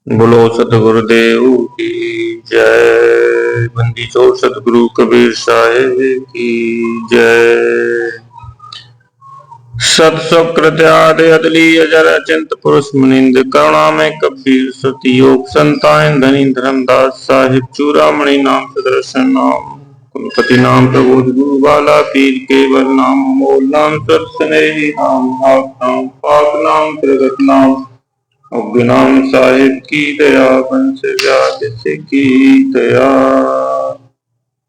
बोलो सतगुरुदेव की जय। बंदी छोड़ सतगुरु कबीर साहिब की जय। सत सुकृत आदि अदलीय जर चिंत पुरुष मुनिंद करुणा में कबीर सती योग संतान धनी धर्मदास साहिब चूड़ामणि नाम सुदर्शन नाम कुलपति नाम प्रबोध गुरु बाला पीर केवल नाम मोल नाम सत्सनेही नाम नाम पाक नाम प्रगट नाम नाम साहिब की दया बंस व्यास से की दया।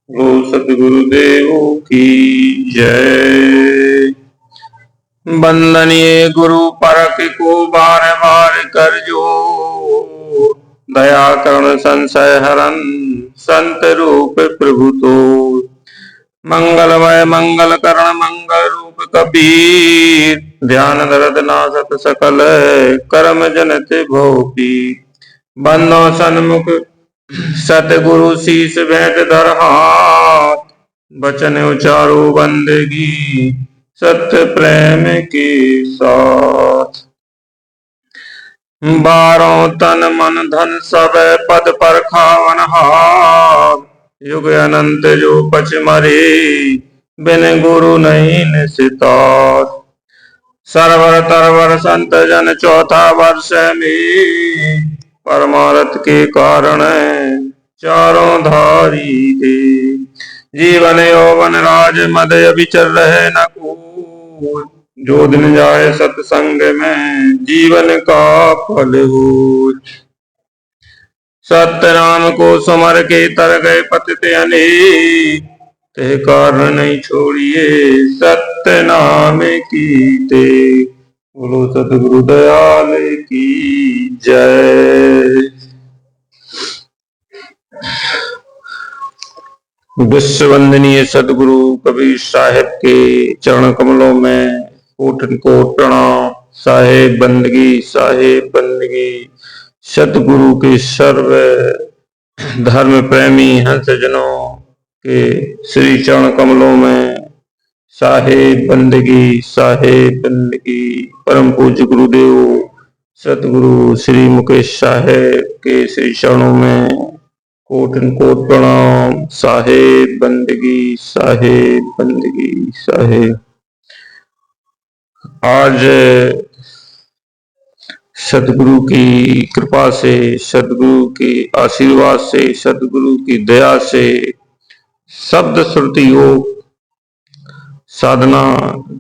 वो सतगुरुदेव की जय। वंदनीय गुरु परख को बार बार कर जो दया करण संशय हरन संत रूप प्रभु तो मंगलमय मंगल करण मंगल रूप कबीर ध्यान दरद नासत सकल कर्म जनत भोपी बंदो सन्मुख सतगुरु शीस भेंट धर हाथ बचन उचारो बंदगी सत्य प्रेम के साथ। बारों तन मन धन सब पद पर खावन हार युग अनंत जो पच मरे बिन गुरु नहीं निसितार। सरवर तरवर संत जन चौथा वर्ष में परमारथ के कारण चारों धारी थे जीवन यौवन राज मद विचर रहे न को जो दिन जाए सत्संग में जीवन का फल हो। सत्य नाम को सुमर के तर गए पतित अनेक ते कारण नहीं छोड़िए सत्य नाम की ते। बोलो सतगुरु दयाल की जय। विश्व वंदनीय सदगुरु कबीर साहिब के चरण कमलों में कोटन कोट प्रणाम। साहेब बंदगी सतगुरु के सर्व धर्म प्रेमी हंस जनों के श्री चरण कमलों में साहेब बंदगी परम पूज्य गुरुदेव सतगुरु श्री मुकेश साहेब के श्री चरणों में कोटन कोट प्रणाम। साहेब बंदगी साहेब। आज सतगुरु की कृपा से सतगुरु के आशीर्वाद से सतगुरु की दया से शब्द श्रुति योग साधना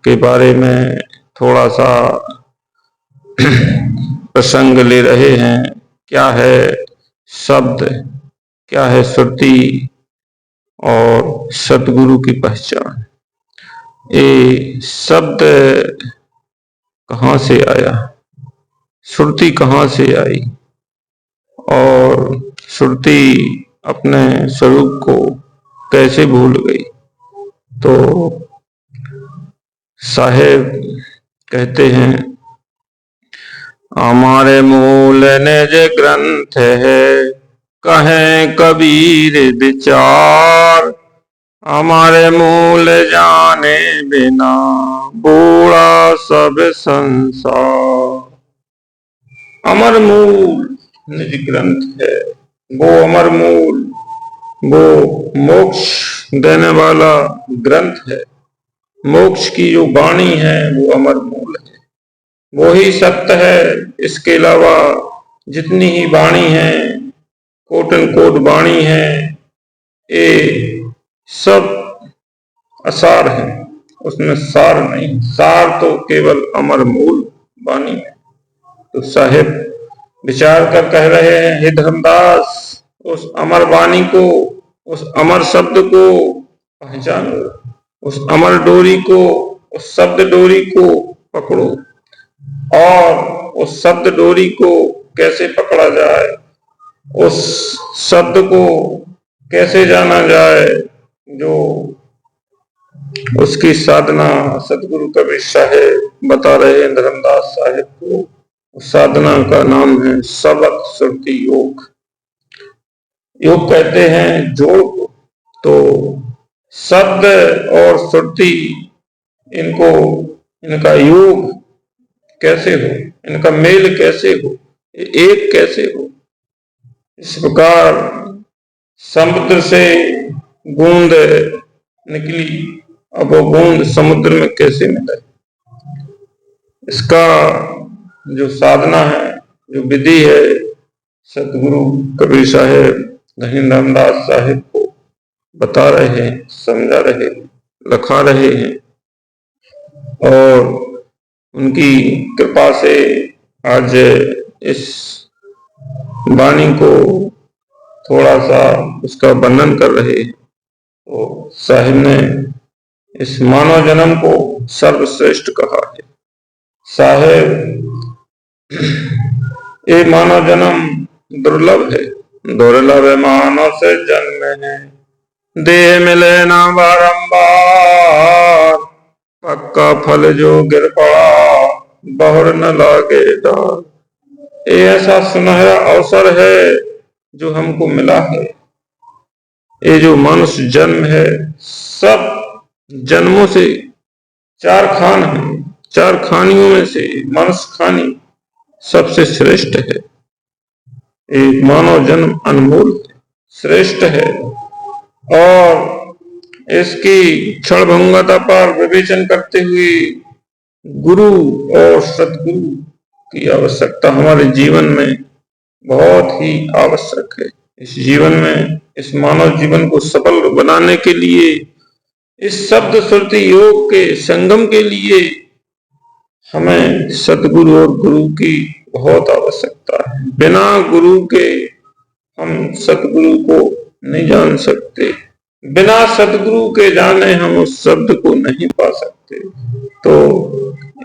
के बारे में थोड़ा सा प्रसंग ले रहे हैं। क्या है शब्द, क्या है श्रुति और सतगुरु की पहचान। ये शब्द कहाँ से आया, श्रुति कहाँ से आई और श्रुति अपने स्वरूप को कैसे भूल गई। तो साहेब कहते हैं हमारे मूल निज ग्रंथ है कहें कबीर विचार हमारे मूल जाने बिना बूढ़ा सब संसार। अमर मूल निज ग्रंथ है, वो अमर मूल, वो मोक्ष देने वाला ग्रंथ है। मोक्ष की जो वाणी है वो अमर मूल है, वो ही सत्य है। इसके अलावा जितनी ही वाणी है कोटन कोट वाणी है ये सब असार है, उसमें सार नहीं। सार तो केवल अमर मूल वाणी है। तो साहेब विचार कर कह रहे हैं हे धर्मदास उस अमर वाणी को, उस अमर शब्द को पहचानो, उस अमर डोरी को, उस शब्द डोरी को पकड़ो। और उस शब्द डोरी को कैसे पकड़ा जाए, उस शब्द को कैसे जाना जाए, जो उसकी साधना सतगुरु कबीर साहेब बता रहे हैं धर्मदास साहेब को। उस साधना का नाम है सबक श्रुति योग। योग कहते हैं जोड़ को। तो शब्द और श्रुति इनका योग कैसे हो, इनका मेल कैसे हो, एक कैसे हो, इस प्रकार समुद्र से बूंद निकली, अब वो बूंद समुद्र में कैसे मिले? इसका जो साधना है, जो विधि है, सतगुरु कबीर साहेब धनी रामदास साहेब को बता रहे हैं, समझा रहे, लिखा रहे हैं, और उनकी कृपा से आज इस वाणी को थोड़ा सा उसका वर्णन कर रहे हैं। तो साहिब ने इस मानव जन्म को सर्वश्रेष्ठ कहा है। साहेब, ये मानव जन्म दुर्लभ है, दुर्लभ मानव से जन्म है, देह मिले ना बारंबार, पक्का फल जो गिर पड़ा बहुर न लागे डार। ये ऐसा सुनहरा अवसर है जो हमको मिला है। ये जो मनुष्य जन्म है, सब जन्मों से चार खान है, चार खानियों में से मनुष्य खानी सबसे श्रेष्ठ है। एक मानव जन्म अनमोल है, श्रेष्ठ है, और इसकी क्षणभंगुरता पर विवेचन करते हुए गुरु और सतगुरु की आवश्यकता हमारे जीवन में बहुत ही आवश्यक है। इस जीवन में, इस मानव जीवन को सफल बनाने के लिए, इस शब्द श्रुति योग के संगम के लिए हमें सतगुरु और गुरु की बहुत आवश्यकता है। बिना गुरु के हम सतगुरु को नहीं जान सकते, बिना सतगुरु के जाने हम उस शब्द को नहीं पा सकते। तो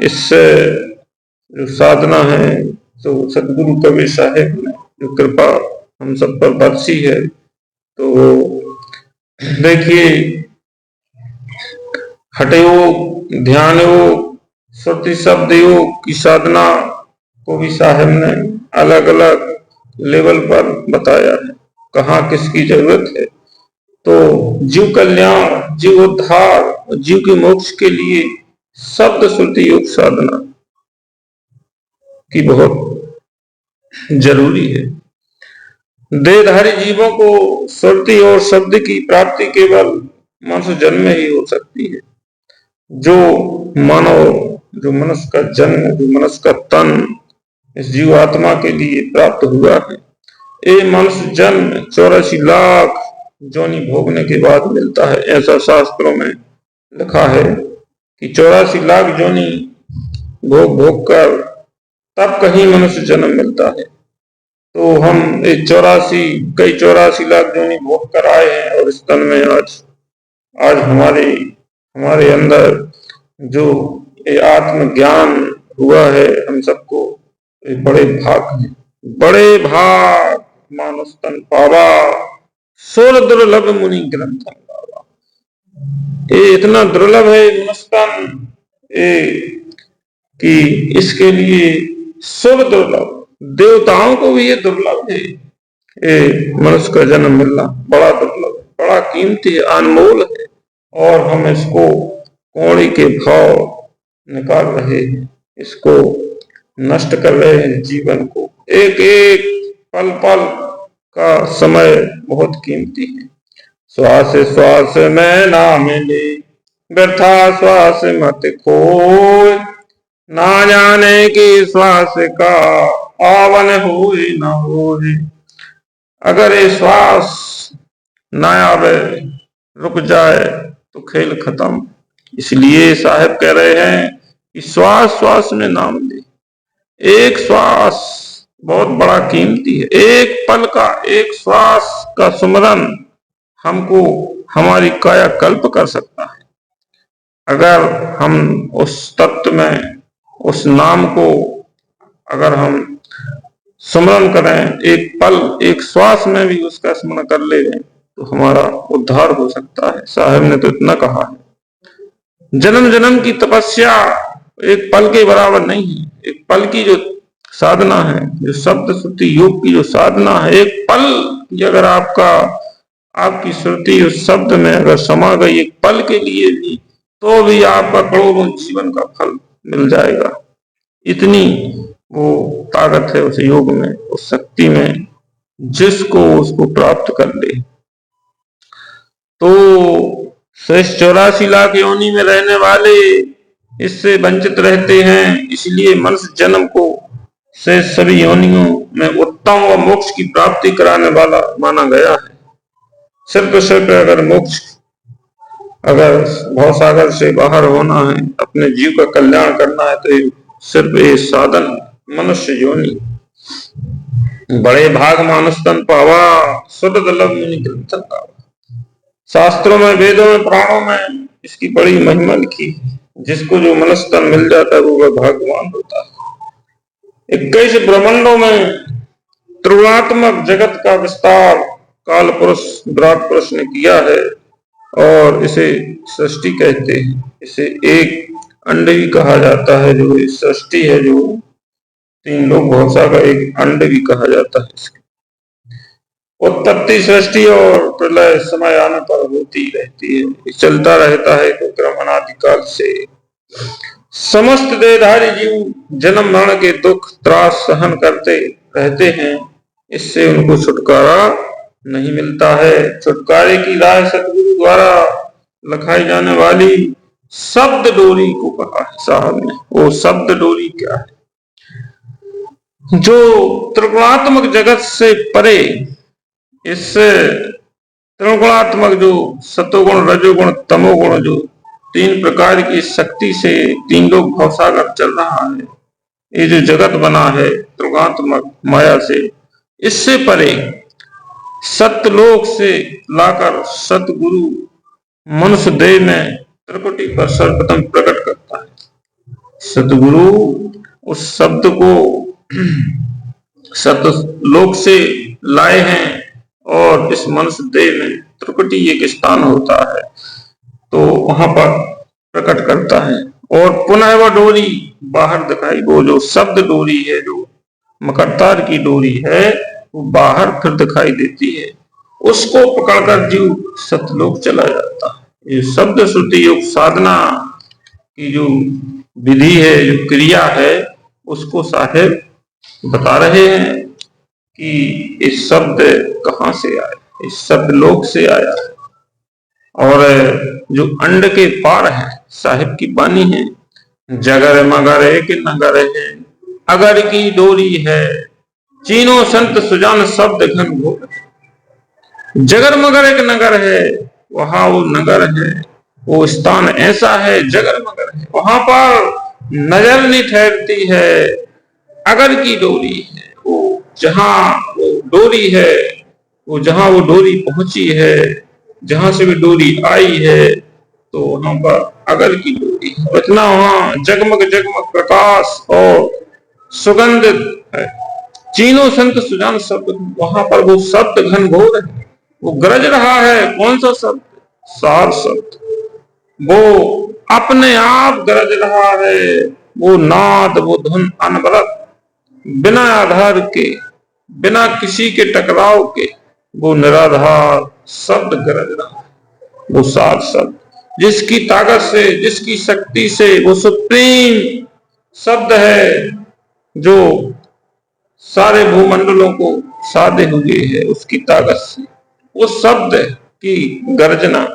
इससे जो साधना है, तो सतगुरु कबीर साहेब ने जो कृपा हम सब पर बरसी है, तो देखिए हठ योग, ध्यान योग, श्रुति शब्द योग की साधना को भी साहेब ने अलग अलग लेवल पर बताया है, कहाँ किसकी जरूरत है। तो जीव कल्याण, जीव उद्धार, जीव के मोक्ष के लिए शब्द श्रुति योग साधना की बहुत जरूरी है। देहधारी जीवों को श्रुति और शब्द की प्राप्ति केवल मनुष्य जन्म में ही हो सकती है। जो मानव, जो मनुष्य का जन्म, जो मनुष्य का तन इस जीव आत्मा के लिए प्राप्त हुआ है, ये मनुष्य जन्म 84 लाख जोनि भोगने के बाद मिलता है। ऐसा शास्त्रों में लिखा है कि 84 लाख जोनि भोग भोग कर तब कहीं मनुष्य जन्म मिलता है। तो हम कई 84 लाख जोनि भोग कर आए हैं, और इस तन में आज हमारे अंदर जो ये आत्मज्ञान हुआ है हम सबको, बड़े भाग हैं, बड़े भाग मानुष तन पावा, सोल दुर्लभ मुनि ग्रंथ गावा। ये इतना दुर्लभ है मनुष्यतन कि इसके लिए सोल दुर्लभ, देवताओं को भी ये दुर्लभ है। ये मनुष्य का जन्म मिलना बड़ा दुर्लभ है, बड़ा कीमती है, अनमोल है, और हम इसको कौड़ी के भाव निकाल रहे हैं, इसको नष्ट कर रहे हैं। जीवन को एक एक पल पल का समय बहुत कीमती है। श्वास श्वास में ना मिले, व्यर्था श्वास मत खोए, ना जाने कि श्वास का आवन होए ना होए। अगर ये श्वास ना आवे, रुक जाए, तो खेल खत्म। इसलिए साहब कह रहे हैं कि श्वास श्वास में नाम ले। एक श्वास बहुत बड़ा कीमती है। एक पल का, एक श्वास का सुमरन हमको हमारी काया कल्प कर सकता है। अगर हम उस तत्व में, उस नाम को अगर हम सुमरन करें, एक पल, एक श्वास में भी उसका स्मरण कर ले, तो हमारा उद्धार हो सकता है। साहब ने तो इतना कहा है, जन्म जन्म की तपस्या एक पल के बराबर नहीं है। एक पल की जो साधना है, जो शब्द श्रुति योग की जो साधना है, एक पल की अगर आपकी श्रुति उस शब्द में अगर समा गई एक पल के लिए भी, तो भी आपका करोड़ों जीवन का फल मिल जाएगा। इतनी वो ताकत है उस योग में, उस शक्ति में, जिसको उसको प्राप्त कर ले। तो शेष 84 लाख योनि में रहने वाले इससे वंचित रहते हैं, इसलिए मनुष्य जन्म को से सभी योनियों में उत्तम व मोक्ष की प्राप्ति कराने वाला माना गया है। सिर्फ अगर मोक्ष, अगर भवसागर से बाहर होना है, अपने जीव का कल्याण करना है, तो सिर्फ ये साधन मनुष्य योनि। बड़े भाग मानुष तन पावा, सुध दुर्लभ मुनि ग्रंथन पावा। शास्त्रों में, वेदों में, पुराणों में इसकी बड़ी महिमा लिखी है। जिसको जो मनुष्य तन मिल जाता है वो भाग्यवान होता है। 21 ब्रह्मांडों में त्रिगुणात्मक जगत का विस्तार काल पुरुष विराट पुरुष ने किया है और इसे सृष्टि कहते हैं। इसे एक अंड भी कहा जाता है। जो सृष्टि है, जो 3 लोक भाषा का एक अंड भी कहा जाता है। इसके उत्पत्ति, सृष्टि और प्रलय समय आने पर होती रहती है, चलता रहता है। तो क्रम अनादिकाल से समस्त देहधारी जीव जन्म मरण के दुख त्रास सहन करते रहते हैं। इससे उनको छुटकारा नहीं मिलता है। छुटकारे की राह सतगुरु द्वारा लिखाई जाने वाली शब्द डोरी को कहा है साहब ने। वो शब्द डोरी क्या है? जो त्रिगुणात्मक जगत से परे, इस त्रिगुणात्मक जो सतोगुण, रजोगुण, तमोगुण, जो 3 प्रकार की शक्ति से 3 लोक भवसागर चल रहा है, ये जो जगत बना है त्रिगुणात्मक माया से, इससे परे सतलोक से लाकर सतगुरु मनुष्य देह में त्रिकुटी पर सर्वप्रथम प्रकट करता है। सतगुरु उस शब्द को सतलोक से लाए हैं और इस मनुष्य देह में त्रिकुटी एक स्थान होता है, तो वहां पर प्रकट करता है। और पुनः वह डोरी बाहर दिखाई, वो जो शब्द डोरी है, जो मकरतार की डोरी है, वो बाहर फिर दिखाई देती है। उसको पकड़कर जीव सतलोक चला जाता है। ये शब्द श्रुति योग साधना की जो विधि है, जो क्रिया है, उसको साहेब बता रहे हैं कि इस शब्द कहाँ से आया, इस शब्द लोक से आया है। और जो अंड के पार है साहिब की बानी है, जगर मगर एक नगर है, अगर की डोरी है, चीनो संत सुजान शब्द घन घोर। जगर मगर एक नगर है, वहां वो नगर है, वो स्थान ऐसा है, जगर मगर है, वहां पर नजर नहीं ठहरती है। अगर की डोरी है, वो जहां वो डोरी है, वो जहां वो डोरी पहुंची है, जहां से भी डोरी आई है, तो वहां पर अगर की डोरी है। इतना वहां जगमग जगमग प्रकाश और सुगंधित है। चीनो संत सुजान शब्द, वहां पर वो शब्द घन घोर है, वो गरज रहा है। कौन सा शब्द? सार शब्द। वो अपने आप गरज रहा है। वो नाद, वो धुन अनवरत, बिना आधार के, बिना किसी के टकराव के, वो निराधार शब्द गरज रहा है। वो सार शब्द, जिसकी ताकत से, जिसकी शक्ति से, वो सुप्रीम शब्द है, जो सारे भूमंडलों को साधे हुए है उसकी ताकत से। उस शब्द की गर्जना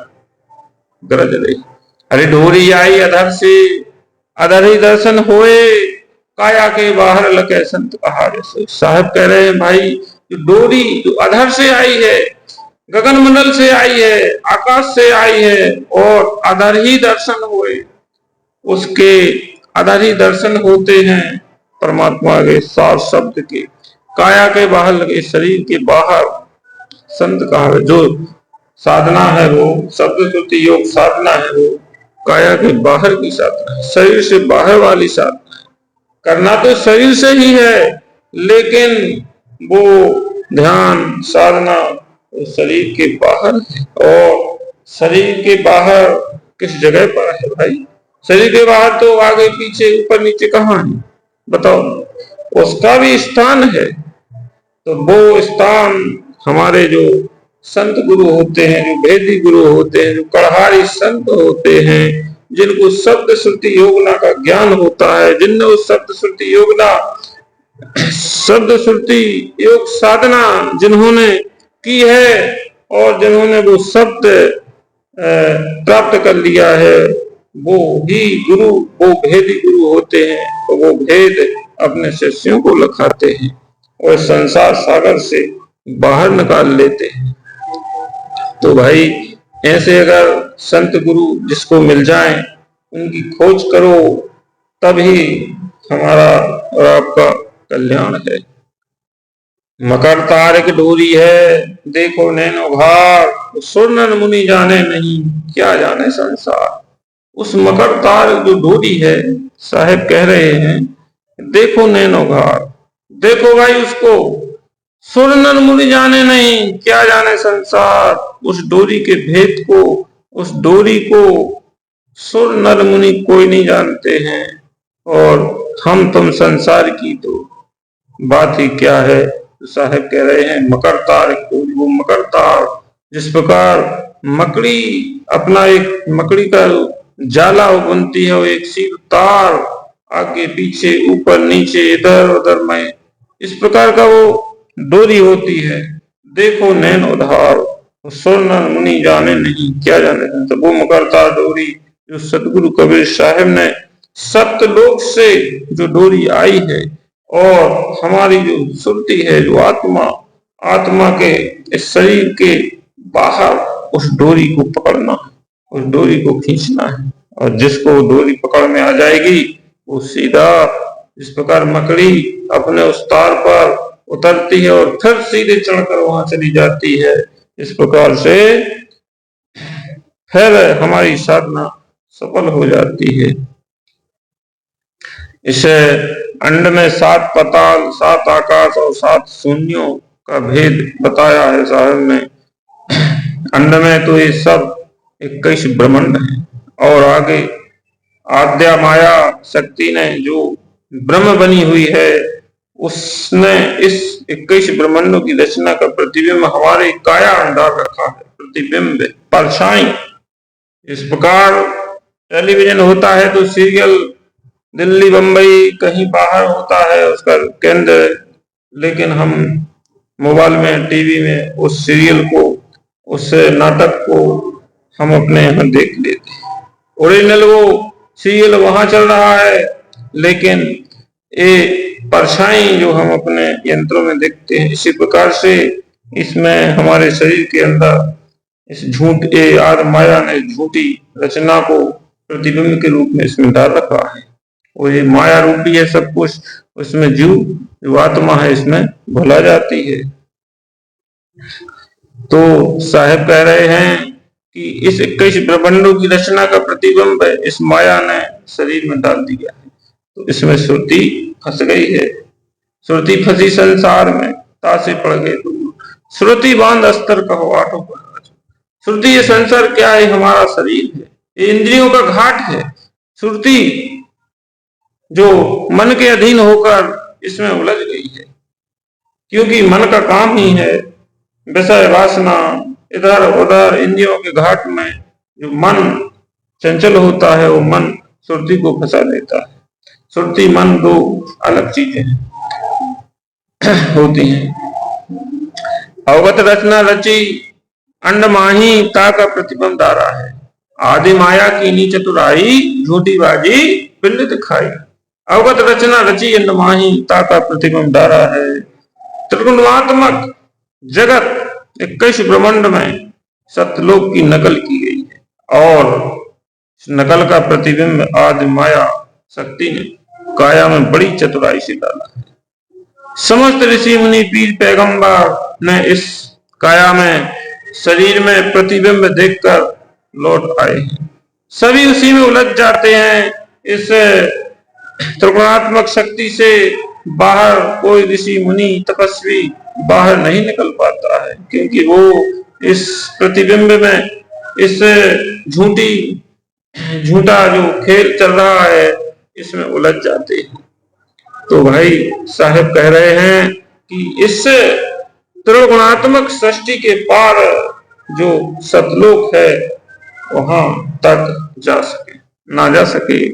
गरज रही। अरे डोरी आई अधर से, अधर ही दर्शन होए, काया के बाहर लगे संत कहा। जैसे साहब कह रहे हैं, भाई जो डोरी जो अधर से आई है, गगन मंडल से आई है, आकाश से आई है, और अधर ही दर्शन हुए, उसके अधर ही दर्शन होते हैं परमात्मा के सार शब्द के। काया के बाहर लगे, शरीर के बाहर संत कहा। जो साधना है वो शब्द श्रुति योग साधना है, वो काया के बाहर की साधना है, शरीर से बाहर वाली साधना है। करना तो शरीर से ही है, लेकिन वो ध्यान साधना शरीर के बाहर है। और शरीर के बाहर किस जगह पर है भाई? शरीर के बाहर तो आगे पीछे ऊपर नीचे कहाँ है बताओ? उसका भी स्थान है। तो वो स्थान हमारे जो संत गुरु होते हैं, जो वेदी गुरु होते हैं, जो कढ़ारी संत होते हैं, जिनको शब्द श्रुति योगना का ज्ञान होता है, जिनने उस शब्द श्रुति योगना शब्द श्रुति योग साधना जिन्होंने की है और जिन्होंने वो शब्द प्राप्त कर लिया है, वो ही गुरु, वो भेदी गुरु होते हैं और वो भेद अपने शिष्यों को लखाते हैं और संसार सागर से बाहर निकाल लेते हैं। तो भाई ऐसे अगर संत गुरु जिसको मिल जाए उनकी खोज करो, तभी हमारा और आपका कल्याण है। मकर तारक डोरी है, देखो नैनो भार, सुर नर मुनि जाने नहीं, क्या जाने संसार। उस मकर तार जो डोरी है, साहेब कह रहे हैं देखो नैनो भार, देखो भाई उसको, सुर नर मुनि जाने नहीं, क्या जाने संसार। उस डोरी के भेद को, उस डोरी को सुर नर मुनि कोई नहीं जानते हैं, और हम तुम संसार की तो बात ही क्या है। साहब कह रहे हैं मकर तार, वो मकर तार जिस प्रकार मकड़ी अपना एक मकड़ी का जाला बुनती है, वो एक सीध तार आगे पीछे ऊपर नीचे इधर उधर में, इस प्रकार का वो डोरी होती है। देखो नैन उधार, सुर नर मुनि जाने नहीं, क्या जाने। तो वो मकर तार डोरी जो सतगुरु कबीर साहब ने सप्तलोक से जो डोरी आई है, और हमारी जो सुरती है, जो आत्मा, आत्मा के इस शरीर के बाहर उस डोरी को पकड़ना है, उस डोरी को खींचना है, और जिसको डोरी पकड़ में आ जाएगी वो सीधा, इस प्रकार मकड़ी अपने उस तार पर उतरती है और फिर सीधे चढ़कर वहां चली जाती है, इस प्रकार से फिर हमारी साधना सफल हो जाती है। इसे अंड में 7 पताल, 7 आकाश और 7 शून्यों का भेद बताया है साहब ने। अंड में तो ये सब 21 ब्रह्मांड है, और आगे आद्या माया शक्ति ने जो ब्रह्म बनी हुई है, उसने इस 21 ब्रह्मांडों की रचना का प्रतिबिंब हमारे काया डाल रखा है, प्रतिबिंब परछाई। इस प्रकार टेलीविजन होता है तो सीरियल दिल्ली बंबई कहीं बाहर होता है उसका केंद्र, लेकिन हम मोबाइल में, टीवी में उस सीरियल को, उस नाटक को हम अपने यहाँ देख लेते हैं। ओरिजिनल वो सीरियल वहां चल रहा है, लेकिन ये परछाई जो हम अपने यंत्रों में देखते हैं, इसी प्रकार से इसमें हमारे शरीर के अंदर इस झूठ आद माया ने झूठी रचना को प्रतिबिंब के रूप में इसमें डाल रखा है, और ये माया रूपी है सब कुछ, उसमें जो आत्मा है इसमें भुला जाती है। तो साहब कह रहे हैं कि इस 21 ब्रह्मांडों की रचना का प्रतिबिंब इस माया ने शरीर में डाल दिया है, तो इसमें श्रुति फंस गई है। श्रुति फंसी संसार में, तासे पड़ गए दूर, श्रुति बांध अस्तर कहो आठों पर। श्रुति ये संसार क्या है, हमारा शरीर है, ये इंद्रियों का घाट है। श्रुति जो मन के अधीन होकर इसमें उलझ गई है, क्योंकि मन का काम ही है विषय वासना, इधर उधर इंद्रियों के घाट में जो मन चंचल होता है, वो मन श्रुति को फंसा देता है। श्रुति मन दो अलग चीजें होती हैं। अवगत रचना रची अंड माही ता का प्रतिबंध धारा है, आदि माया की नी चतुराई, झूठी बाजी पिंड दिखाई। अवगत रचना रची अंड माही ता का प्रतिबंध धारा है। त्रिगुणात्मक जगत 21 ब्रह्मांड में सतलोक की नकल की गई है, और इस नकल का प्रतिबिंब आदि माया शक्ति ने काया में बड़ी चतुराई से डाला है। समस्त ऋषि मुनि पीर पैगंबर ने इस काया में शरीर में प्रतिबिंब देखकर लौट आए हैं, सभी उसी में उलझ जाते हैं। इस त्रिगुणात्मक शक्ति से बाहर कोई ऋषि मुनि तपस्वी बाहर नहीं निकल पाता है, क्योंकि वो इस प्रतिबिंब में, इस झूठा जो खेल चल रहा है, इसमें उलझ जाते हैं। तो भाई साहब कह रहे हैं कि इस त्रिगुणात्मक सृष्टि के पार जो सतलोक है, वहां तक जा सके ना जा सके,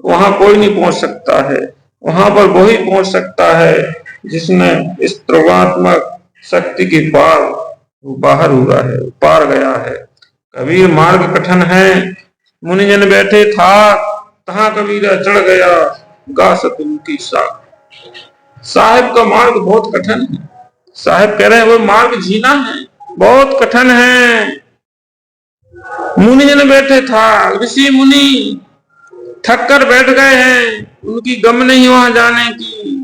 वहां कोई नहीं पहुंच सकता है। वहां पर वही पहुंच सकता है जिसने इस प्रवात्मक शक्ति के पार बाहर हुआ है, पार गया है। कबीर मार्ग कठिन है, मुनिजन बैठे था, तहां कबीरा चढ़ गया, गा सतगुरु की साख। साहिब का मार्ग बहुत कठिन है। साहिब कह रहे हैं वो मार्ग जीना है, बहुत कठिन है। मुनिजन बैठे था, ऋषि मुनि थक कर बैठ गए हैं, उनकी गम नहीं वहां जाने की।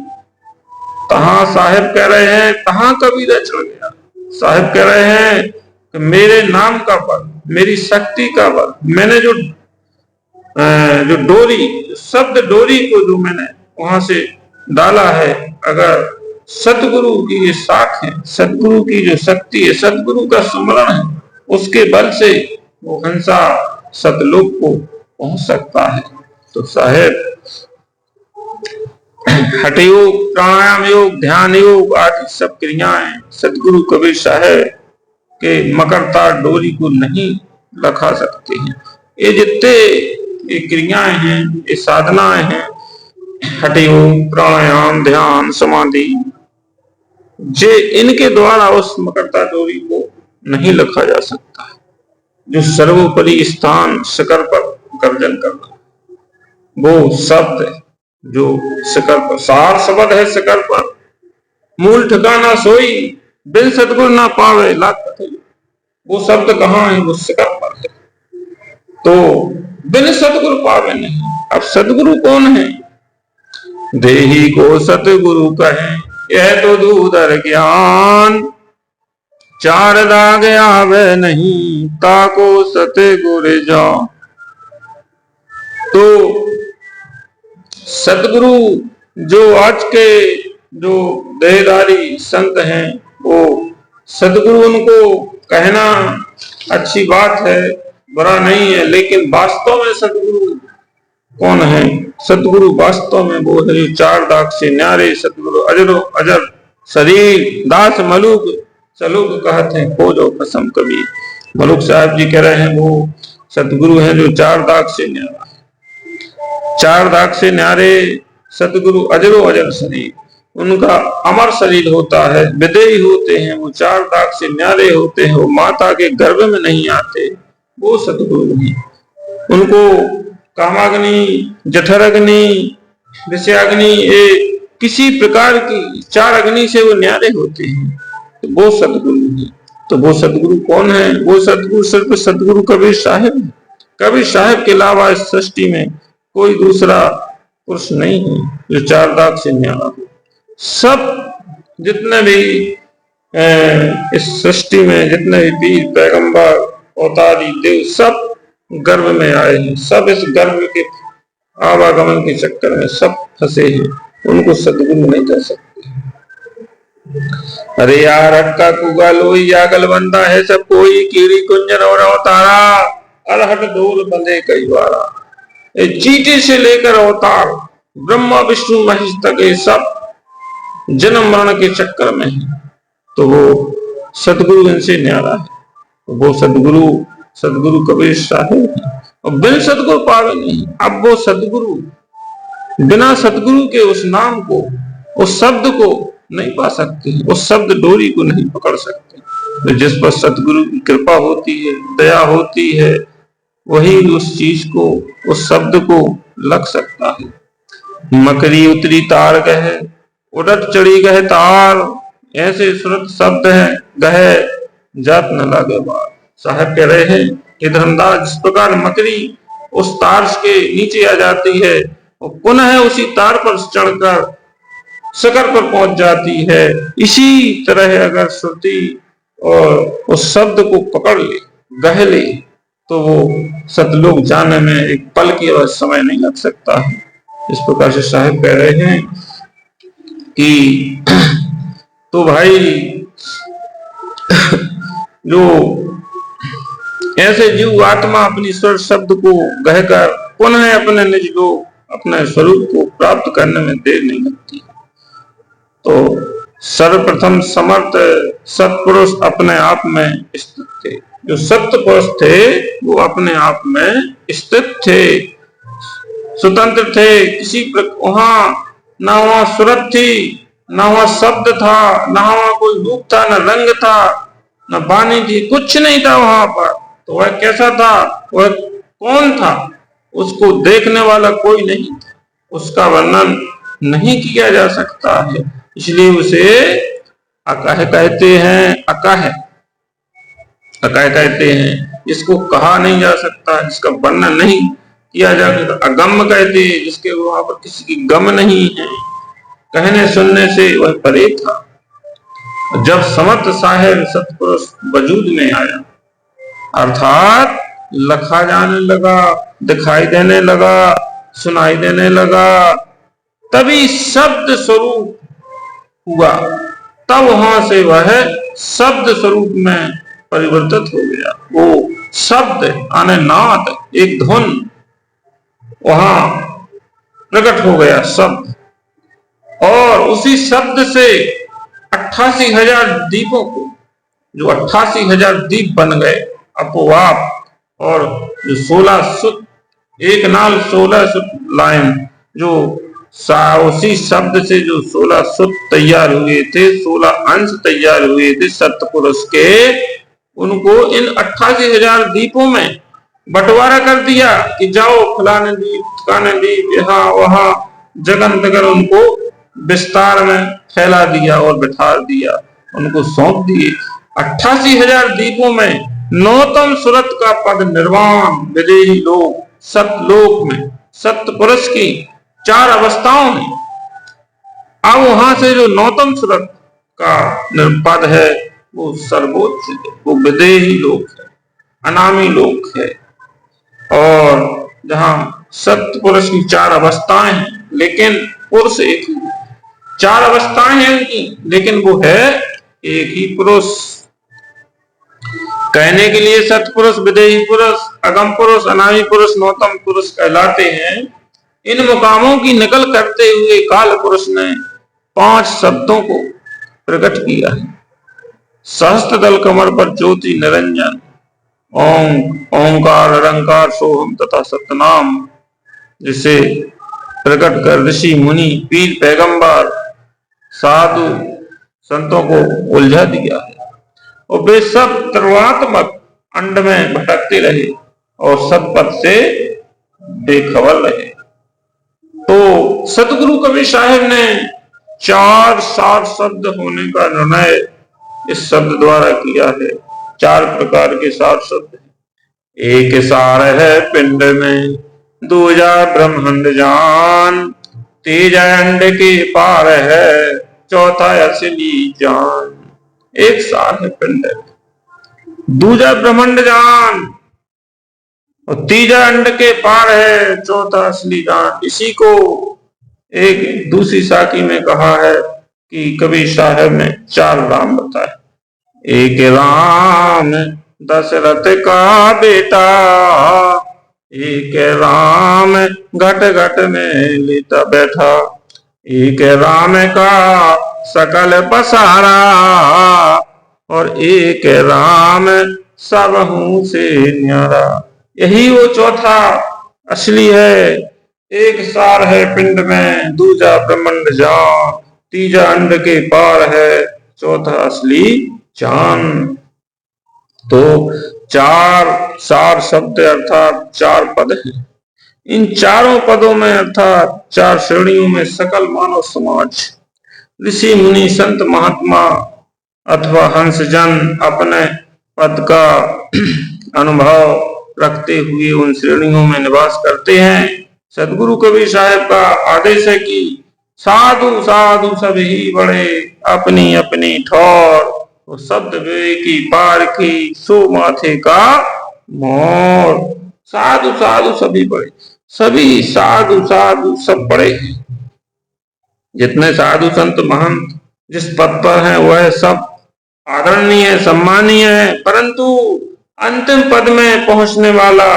तहां साहिब कह रहे हैं, तहां कबीरा चढ़ गया। साहिब कह रहे हैं कि मेरे नाम का बल, मेरी शक्ति का बल, मैंने जो डोरी, शब्द डोरी को जो मैंने वहां से डाला है, अगर सतगुरु की ये साख है, सतगुरु की जो शक्ति है, सतगुरु का स्मरण है, उसके बल से वो हंसा सतलोक को पहुंच सकता है। तो साहेब हठ योग, प्राणायाम योग, ध्यान योग आदि सब क्रियाएं सतगुरु कबीर साहब के मकरतार डोरी को नहीं रखा सकते हैं। ये जितने ये क्रियाएं हैं, ये साधनाएं हैं, हठ योग, प्राणायाम, ध्यान, समाधि, जे इनके द्वारा उस मकरता डोरी को नहीं रखा जा सकता। जो सर्वोपरि स्थान शिखर पर गर्जन करना, वो शब्द जो शिखर पर, सार शब्द है शिखर पर, मूल ठिकाना सोई, बिन सतगुरु ना पावे लाख कथई। वो शब्द कहाँ है? वो शिखर पर है। तो बिन सतगुरु पावे नहीं। अब सतगुरु कौन है? देही को सतगुरु कहे, यह तो दूधर ज्ञान, चार दाग आवे नहीं, ताको सतगुरु जाओ। तो सतगुरु जो आज के जो देहधारी संत हैं, वो सतगुरु उनको कहना अच्छी बात है, बुरा नहीं है, लेकिन वास्तव में सतगुरु कौन है? सतगुरु वास्तव में वो है जो चार दाग से न्यारे सतगुरु अजरो अजर शरीर दास मलुक सलूक कहते हैं, खोजो कसम कबीर। मलुक साहब जी कह रहे हैं वो सतगुरु हैं जो चार दाग से न्यारा है। चार दाग से न्यारे सतगुरु अजरो अजर शरीर, उनका अमर शरीर होता है, विदेही होते हैं, वो चार दाग से न्यारे होते हैं, वो माता के गर्भ में नहीं आते, वो सतगुरु हैं। उनको कामाग्नि, जठराग्नि, विषयाग्नि, ये किसी प्रकार की चार अग्नि से वो न्यारे होते हैं, तो वो सतगुरु है। तो वो सतगुरु कौन है? वो सतगुरु सिर्फ सतगुरु कबीर साहब है। कबीर साहब के अलावा इस सृष्टि में कोई दूसरा पुरुष नहीं है जो चार दाग से न्यारा हो। सब जितने भी इस सृष्टि में जितने भी पीर, पैगंबर, अवतारी, देव, सब गर्भ में आए हैं, सब इस गर्भ के आवागमन के चक्कर में सब फंसे हैं, उनको सतगुरु नहीं कह सकते। अरे यार अटका कुगा लोई यागल बंदा है सब कोई, कीड़ी कुंजन और अवतारा, अलहट ढोल बंधे कई बारा। चीटी से लेकर अवतार, ब्रह्मा विष्णु महेश तक ये सब जन्म मरण के चक्कर में है, तो वो सतगुरु इनसे न्यारा है। तो वो सतगुरु कबीर साहब है, और बिन सतगुरु पावे नहीं। अब वो सतगुरु बिना सतगुरु के उस नाम को, उस शब्द को नहीं पा सकते, उस शब्द डोरी को नहीं पकड़ सकते। तो जिस पर सतगुरु की कृपा होती है, दया होती है, वही उस चीज को, उस शब्द को लग सकता है। मकरी उतरी तार गहे, उड़ट चढ़ी गहे तार, ऐसे सुरत शब्द है गहे जात न लागे बार। साहब कह रहे हैं कि धर्मदास जिस प्रकार मकरी उस तार के नीचे आ जाती है और पुनः उसी तार पर चढ़कर शिखर पर पहुंच जाती है, इसी तरह अगर श्रुति और उस शब्द को पकड़ ले, गह ले, तो वो सतलोक जाने में एक पल की समय नहीं लग सकता है। इस प्रकार से साहब कह रहे हैं कि तो भाई जो ऐसे जीव आत्मा अपनी स्वर शब्द को गहकर पुनः अपने निज लोक, अपने स्वरूप को प्राप्त करने में देर नहीं लगती। तो सर्वप्रथम समर्थ सत्पुरुष अपने आप में स्थित थे। जो सत्य पुरुष थे वो अपने आप में स्थित थे, स्वतंत्र थे, किसी वहां ना वहां सूरत थी, ना वहां शब्द था, ना वहां कोई रूप था, ना रंग था, ना वाणी थी, कुछ नहीं था वहां पर। तो वह कैसा था, वह कौन था, उसको देखने वाला कोई नहीं था, उसका वर्णन नहीं किया जा सकता है, इसलिए उसे अकह कहते हैं। अकह अकह कहते हैं, इसको कहा नहीं जा सकता, इसका वर्णन नहीं किया जा सकता। अगम कहते हैं, जिसके वहां पर किसी की गम नहीं है, कहने सुनने से वह परे था। जब समर्थ साहेब सतपुरुष वजूद में आया, अर्थात लखा जाने लगा, दिखाई देने लगा, सुनाई देने लगा, तभी शब्द स्वरूप हुआ, तब वहां से वह शब्द स्वरूप में परिवर्तित हो गया। वो शब्द आने नाद, एक धुन वहां प्रकट हो गया शब्द, और उसी शब्द से 88,000 दीपों को, जो 88,000 दीप बन गए अपोवाप, और जो 16 सुत, एक नाल 16 सुत लाइन, जो उसी शब्द से जो 16 सुत तैयार हुए थे, 16 अंश तैयार हुए थे सतपुरुष के, उनको इन 88,000 दीपों में बंटवारा कर दिया कि जाओ फलाने दीप, ठिकाने दीप, यहाँ वहां जगन तगर उनको विस्तार में फैला दिया और बिठा दिया, उनको सौंप दिए। 88,000 दीपों में नौतम सूरत का पद निर्वाण विदेही लोक सतलोक में सतपुरुष की 4 अवस्थाओं में। अब वहां से जो नौतम सूरत का पद है वो सर्वोच्च है, वो विदेही लोक है, अनामी लोक है, और जहां सतपुरुष की 4 अवस्थाएं हैं, लेकिन पुरुष एक ही, 4 अवस्थाएं हैं उनकी, लेकिन वो है एक ही पुरुष। कहने के लिए सतपुरुष, विदेही पुरुष, अगम पुरुष, अनामी पुरुष, नौतम पुरुष कहलाते हैं। इन मुकामों की नकल करते हुए काल पुरुष ने 5 शब्दों को प्रकट किया है। सहस्त्र दल कमर पर ज्योति निरंजन, ओंकार, अलंकार, सोहम तथा सतनाम, जिसे प्रकट कर ऋषि मुनि, पीर, पैगंबर, साधु संतों को उलझा दिया है, और वे सब सर्वात्मक अंड में भटकते रहे और सतपथ से बेखबर रहे। तो सतगुरु कबीर साहब ने 4 सार शब्द होने का निर्णय इस शब्द द्वारा किया है। 4 प्रकार के सार शब्द हैं। एक सार है पिंड में, दूजा ब्रह्मांड जान, तीजा अंड के पार है, चौथा असली जान। एक सार है पिंड, दूजा ब्रह्मांड जान, और तीजा अंड के पार है, चौथा असली जान। इसी को एक दूसरी साखी में कहा है कि कबीर साहब ने 4 राम बताए। एक राम दशरथ का बेटा, एक राम घट घट में लेता बैठा, एक राम का सकल पसारा, और एक राम सबहू से न्यारा। यही वो चौथा असली है। एक सार है पिंड में, दूजा ब्रह्मांड जान, तीजा अंड के पार है, चौथा असली जान। तो 4 सार शब्द अर्थात 4 पद हैं। इन चारों पदों में अर्थात 4 श्रेणियों में सकल मानव समाज, ऋषि मुनि, संत महात्मा अथवा हंसजन अपने पद का अनुभव रखते हुए उन श्रेणियों में निवास करते हैं। सदगुरु कबीर साहब का आदेश है कि साधु साधु सब ही बड़े, अपनी अपनी ठौर, तो शब्द वे की पार की, सो माथे का मोर। साधु साधु सभी बड़े, सभी साधु साधु सब बड़े हैं। जितने साधु संत महंत जिस पद पर हैं वह सब आदरणीय है, सम्मानीय है, परंतु अंतिम पद में पहुंचने वाला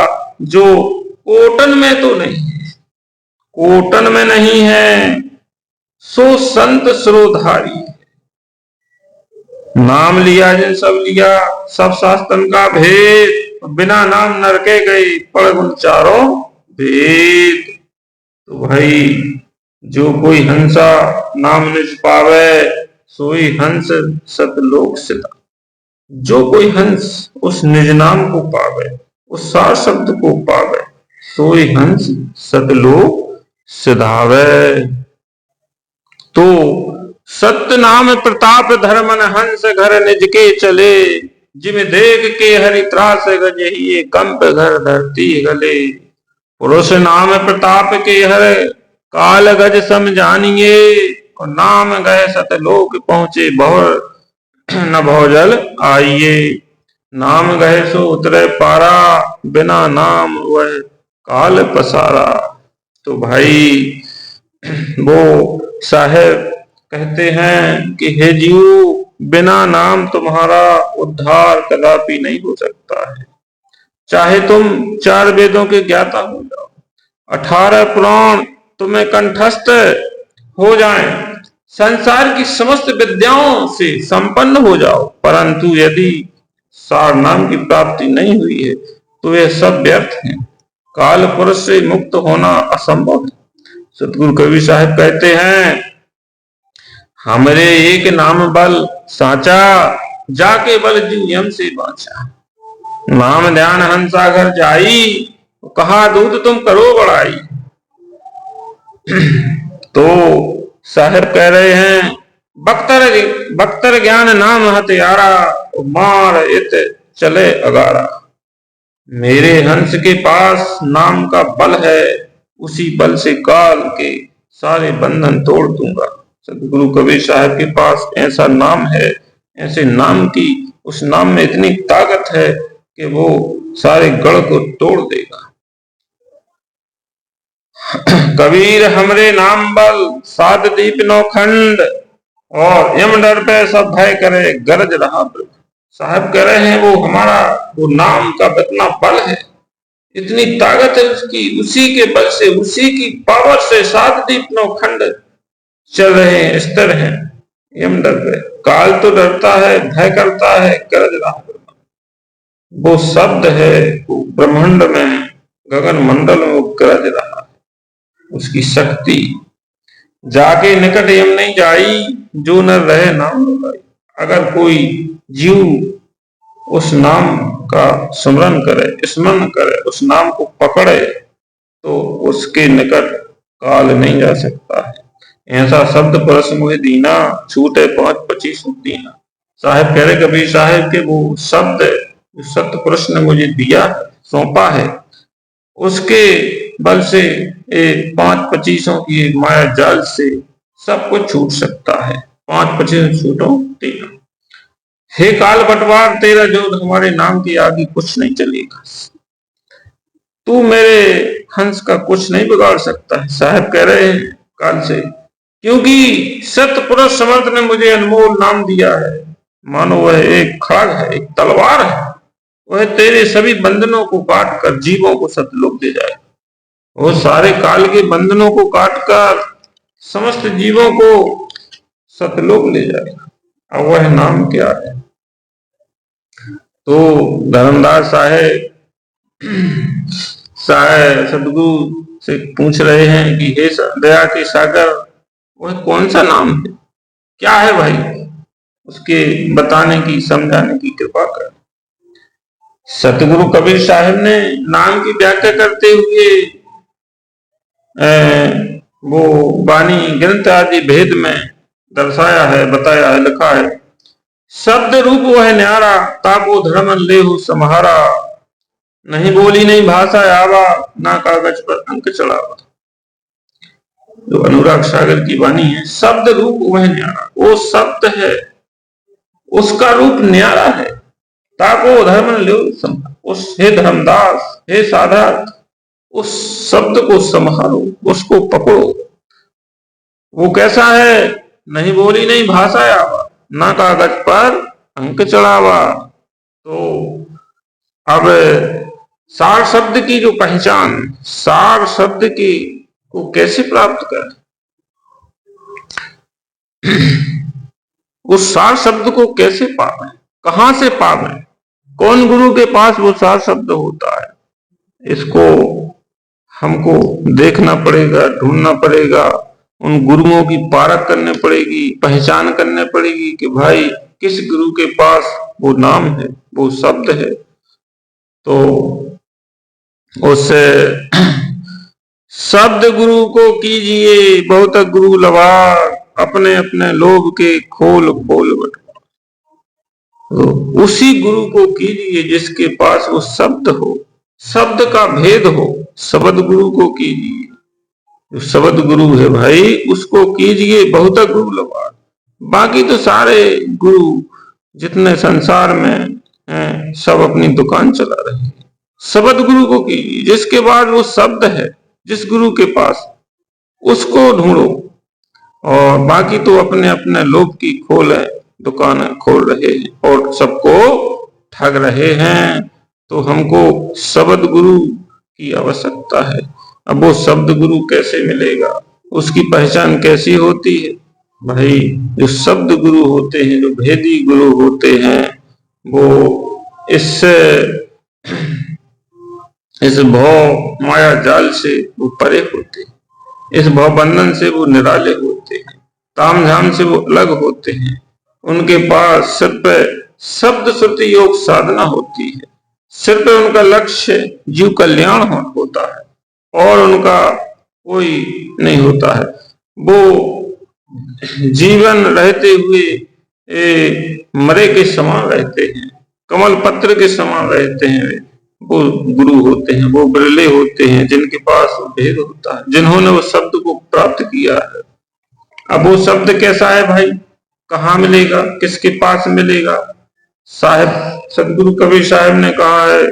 जो कोटन में तो नहीं है, कोटन में नहीं है, सो संत श्रोधारी। नाम लिया जिन सब लिया, सब शास्त्रन का भेद, बिना नाम नरके गए, पढ़ गुण चारों वेद। तो भाई जो कोई हंसा नाम निज पावे, सोई हंस सतलोक सिधा। जो कोई हंस उस निज नाम को पावे, उस सार शब्द को पावे, सोई हंस सतलोक सिधावे। तो सत्य नाम प्रताप धर्मन हंस घर निज के चले, जिम देख के हरि त्रास गजहिए कंप घर धरती गले। पुरुष नाम प्रताप के हर काल गज सम जानिए, और नाम गए सतलोक पहुंचे भवर न भवजल आइए। नाम गए सो उतरे पारा, बिना नाम वह काल पसारा। तो भाई वो साहेब कहते हैं कि हे जीव, बिना नाम तुम्हारा उद्धार कदापि नहीं हो सकता है। चाहे तुम 4 वेदों के ज्ञाता हो जाओ, 18 पुराण तुम्हें कंठस्थ हो जाएं, संसार की समस्त विद्याओं से संपन्न हो जाओ, परंतु यदि सार नाम की प्राप्ति नहीं हुई है तो यह सब व्यर्थ है। काल पुरुष से मुक्त होना असंभव है। सतगुरु कबीर साहब कहते हैं, हमरे एक नाम बल साचा, जाके बल जीव यम से बाचा। नाम ध्यान हंसा घर जाई, कहा दूध तुम करो बड़ाई। तो साहब कह रहे हैं, बख्तर ज्ञान नाम हथियारा, मार इत चले अगारा। मेरे हंस के पास नाम का बल है, उसी बल से काल के सारे बंधन तोड़ दूंगा। सतगुरु कबीर साहब के पास ऐसा नाम है, ऐसे नाम की, उस नाम में इतनी ताकत है कि वो सारे गढ़ को तोड़ देगा। कबीर हमरे नाम बल सात दीप नौखंड, और यम डर पे सब भय करे गरज रहा प्रभु। साहब कह रहे हैं, वो हमारा वो नाम का इतना बल है, इतनी ताकत है उसकी, उसी के बल से, उसी की पावर से 7 दीप नौखंड चल रहे हैं, स्थिर हैं। यम डर पे, काल तो डरता है, भय करता है, गरज रहा प्रभु। वो शब्द है, वो ब्रह्मांड में, गगन मंडल में वो गरज रहा है, उसकी शक्ति। जाके निकट यम नहीं जाई, जो न रहे नाम लगाई। अगर कोई जीव उस नाम का स्मरण करे, स्मरण करे, उस नाम को पकड़े, तो उसके निकट काल नहीं जा सकता है। ऐसा शब्द परस मुझे दीना, छूटे 5-25 दीना। साहेब कह रहे कबीर साहेब के वो शब्द सत्य पुरुष ने मुझे दिया, सौंपा है, उसके बल से 5-25 की माया जाल से सब कुछ छूट सकता है। 5-25 छूटो तेरा, हे काल पटवार तेरा जोध, हमारे नाम की आगे कुछ नहीं चलेगा। तू मेरे हंस का कुछ नहीं बिगाड़ सकता है। साहब कह रहे हैं काल से, क्योंकि सतपुरुष समर्थ ने मुझे अनमोल नाम दिया है। मानो वह एक खड़ग है, एक तलवार है, वह तेरे सभी बंधनों को काट कर जीवों को सतलोक दे जाएगा। वो सारे काल के बंधनों को काटकर समस्त जीवों को सतलोक ले जाएगा। अब वह नाम क्या है? तो धर्मदास साहेब सदगुरु से पूछ रहे हैं कि हे दया के सागर, वह कौन सा नाम है, क्या है भाई? उसके बताने की, समझाने की कृपा कर। सतगुरु कबीर साहब ने नाम की व्याख्या करते हुए वो वाणी ग्रंथ आदि भेद में दर्शाया है, बताया है, लिखा है। शब्द रूप वह न्यारा, ताको धर्मन लेहु सम्हारा। नहीं बोली नहीं भाषा आवा, ना कागज पर अंक चढ़ावा। जो अनुराग सागर की वाणी है, शब्द रूप वह न्यारा, वो शब्द है, उसका रूप न्यारा है। ताको धर्मन लेहु सम्हारा, उस हे धर्मदास, हे साधक, उस शब्द को संभालो, उसको पकड़ो। वो कैसा है? नहीं बोली नहीं भाषा आवा, ना कागज पर अंक चढ़ावा। तो अब सार शब्द की जो पहचान, सार शब्द की को कैसे प्राप्त करें? उस सार शब्द को कैसे पावें, कहां से पावें, कौन गुरु के पास वो सार शब्द होता है? इसको हमको देखना पड़ेगा, ढूंढना पड़ेगा, उन गुरुओं की पारख करने पड़ेगी, पहचान करने पड़ेगी कि भाई किस गुरु के पास वो नाम है, वो शब्द है। तो उस शब्द गुरु को कीजिए बहुत गुरु लवार, अपने अपने लोभ के खोल खोल बटवार। तो उसी गुरु को कीजिए जिसके पास वो शब्द हो, शब्द का भेद हो, शब्द गुरु को कीजिए। जो शब्द गुरु है भाई उसको कीजिए बहुत गुरु लवार। बाकी तो सारे गुरु जितने संसार में हैं सब अपनी दुकान चला रहे हैं। शब्द गुरु को कीजिए जिसके बाद वो शब्द है, जिस गुरु के पास, उसको ढूंढो। और बाकी तो अपने अपने लोभ की खोल है, दुकान खोल रहे हैं और सबको ठग रहे हैं। तो हमको शब्द गुरु की आवश्यकता है। अब वो शब्द गुरु कैसे मिलेगा, उसकी पहचान कैसी होती है भाई? जो शब्द गुरु होते हैं, जो भेदी गुरु होते हैं, वो इस भव माया जाल से वो परे होते हैं, इस भव बंधन से वो निराले होते हैं, ताम झाम से वो अलग होते हैं। उनके पास सिर्फ शब्द श्रुति योग साधना होती है, सिर्फ उनका लक्ष्य जीव कल्याण होता है और उनका कोई नहीं होता है। वो जीवन रहते हुए मरे के समान रहते हैं, कमल पत्र के समान रहते हैं। वो गुरु होते हैं, वो बिरले होते हैं जिनके पास भेद होता है, जिन्होंने वो शब्द को प्राप्त किया है। अब वो शब्द कैसा है भाई, कहाँ मिलेगा, किसके पास मिलेगा? साहिब सदगुरु कबीर साहब ने कहा है,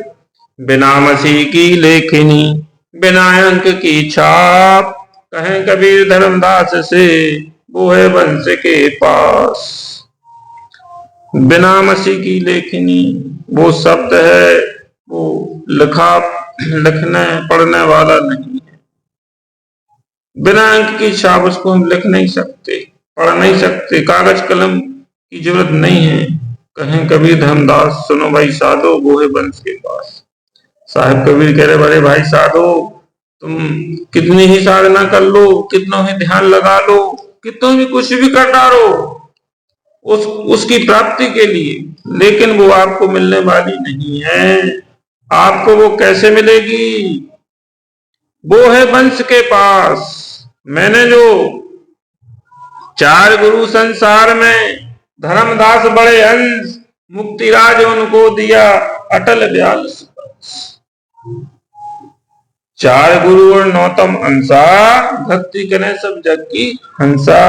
बिना मसीह की लेखनी बिना अंक की छाप, कहें कबीर धर्मदास से वो है वंश के पास। बिना मसीह की लेखनी वो शब्द है, वो लिखने पढ़ने वाला नहीं है। बिना अंक की छाप उसको हम लिख नहीं सकते, पढ़ नहीं सकते, कागज कलम की जरूरत नहीं है। कहें कबीर धर्मदास सुनो भाई साधो वो है वंश के पास। साहिब कबीर कह रहे बड़े भाई साधो, तुम कितनी ही साधना कर लो, कितना ही ध्यान लगा लो, कितना भी कुछ भी कर डालो उसकी प्राप्ति के लिए, लेकिन वो आपको मिलने वाली नहीं है। आपको वो कैसे मिलेगी? वो है वंश के पास। मैंने जो 4 गुरु संसार में, धर्मदास बड़े अंश, मुक्तिराज उनको दिया अटल 42 वर्ष। 4 गुरु और 9तम अंसा, भक्ति करें सब जग की हंसा।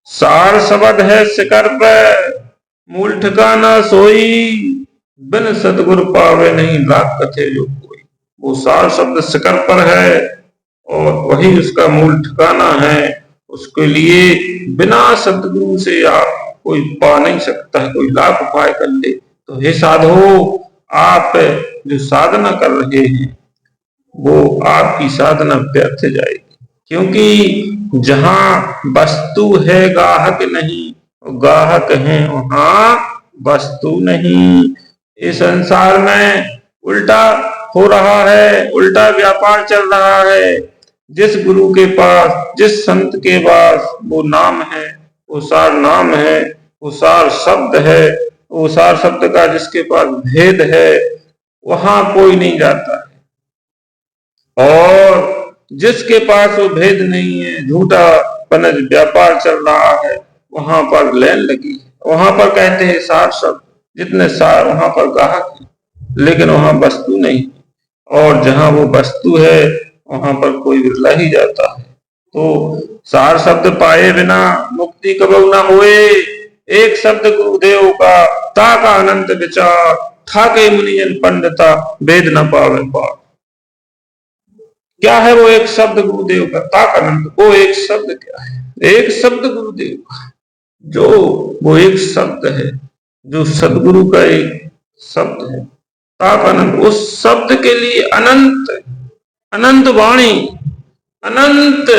सार शब्द है शिखर पे, मूल ठिकाना सोई, बिन सतगुर पावे नहीं लाख कथे जो कोई। वो सार शब्द शिखर पर है और वही उसका मूल ठिकाना है। उसके लिए बिना सतगुरु से आप कोई पा नहीं सकता है, कोई लाख उपाय कर ले। तो हे साधो, आप जो साधना कर रहे हैं वो आपकी साधना व्यर्थ जाएगी, क्योंकि जहां वस्तु है गाहक नहीं, गाहक है वहां वस्तु नहीं। इस संसार में उल्टा हो रहा है, उल्टा व्यापार चल रहा है। जिस गुरु के पास, जिस संत के पास वो नाम है, वो सार नाम है, वो सार शब्द है, वो सार शब्द का जिसके पास भेद है, वहां कोई नहीं जाता है। और जिसके पास वो भेद नहीं है, झूठा पनज व्यापार चल रहा है, वहां पर लेन लगी, वहां पर कहते हैं सार शब्द, जितने सार वहां पर गाहक है, लेकिन वहां वस्तु नहीं। और जहां वो वस्तु है वहां पर कोई विरला ही जाता है। तो सार शब्द पाए बिना मुक्ति कबहू न होए, एक शब्द गुरुदेव का ताका अनंत विचार, ठाके मुनिजन पंडिता वेद न पावे पार। क्या है वो एक शब्द गुरुदेव का ताक अनंत? वो एक शब्द क्या है? एक शब्द गुरुदेव का, जो वो एक शब्द है, जो सदगुरु का एक शब्द है, ताक अनंत। उस शब्द के लिए अनंत अनंत वाणी, अनंत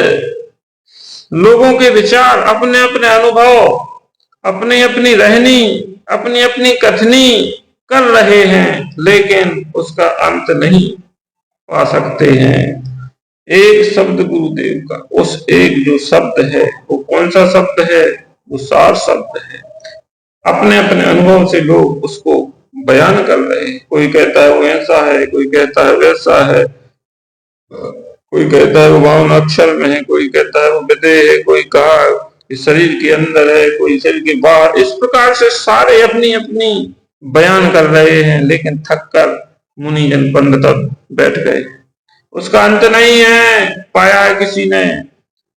लोगों के विचार, अपने अपने अनुभव, अपनी अपनी रहनी, अपनी अपनी कथनी कर रहे हैं, लेकिन उसका अंत नहीं पा सकते हैं। एक शब्द गुरुदेव का, उस एक जो शब्द है वो कौन सा शब्द है? वो सार शब्द है। अपने अपने अनुभव से लोग उसको बयान कर रहे हैं। कोई कहता है वो ऐसा है, कोई कहता है वैसा है, कोई कहता है वो 52 अक्षर में है, कोई कहता है वो विदेह है, कोई कहा कि शरीर के अंदर है, कोई शरीर के बाहर। इस प्रकार से सारे अपनी अपनी बयान कर रहे हैं, लेकिन थक कर मुनिजन पंडित बैठ गए। उसका अंत नहीं है, पाया है किसी ने।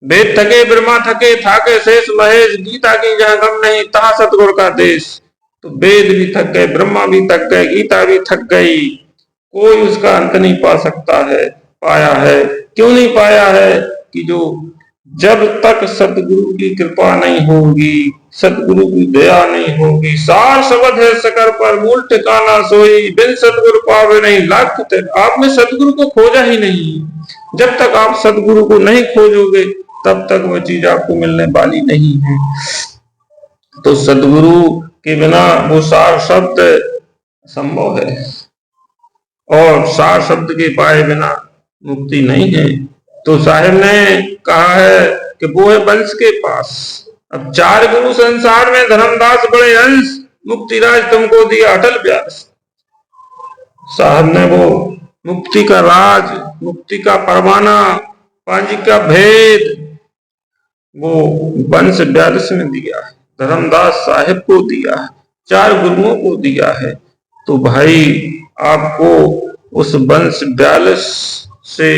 वेद थके ब्रह्मा थके, थाके शेष महेश, गीता की जहां गम नहीं तहां सतगुरु का देश। तो वेद भी थक गए, ब्रह्मा भी थक गए, गीता भी थक गई, कोई उसका अंत नहीं पा सकता है। पाया है, क्यों नहीं पाया है? कि जो जब तक सतगुरु की कृपा नहीं होगी, सतगुरु की दया नहीं होगी, सार शब्द है सकर पर मूल ठिकाना सोई, बिन सतगुरु पावे नहीं लाख तेरे। आपने सतगुरु को खोजा ही नहीं। जब तक आप सतगुरु को नहीं खोजोगे तब तक वह चीज आपको मिलने वाली नहीं है। तो सतगुरु के बिना वो सार शब्द संभव है, और सार शब्द के पाए बिना मुक्ति नहीं है। तो साहिब ने कहा है कि वो है वंश के पास। अब 4 गुरु संसार में, धर्मदास बड़े अंश, मुक्तिराज तुमको दिया अटल व्यास। साहब ने वो मुक्ति का राज, मुक्ति का परवाना, पांजी का भेद वो वंश व्यास में दिया है, धर्मदास साहिब को दिया है, 4 गुरुओं को दिया है। तो भाई आपको उस वंश व्यास से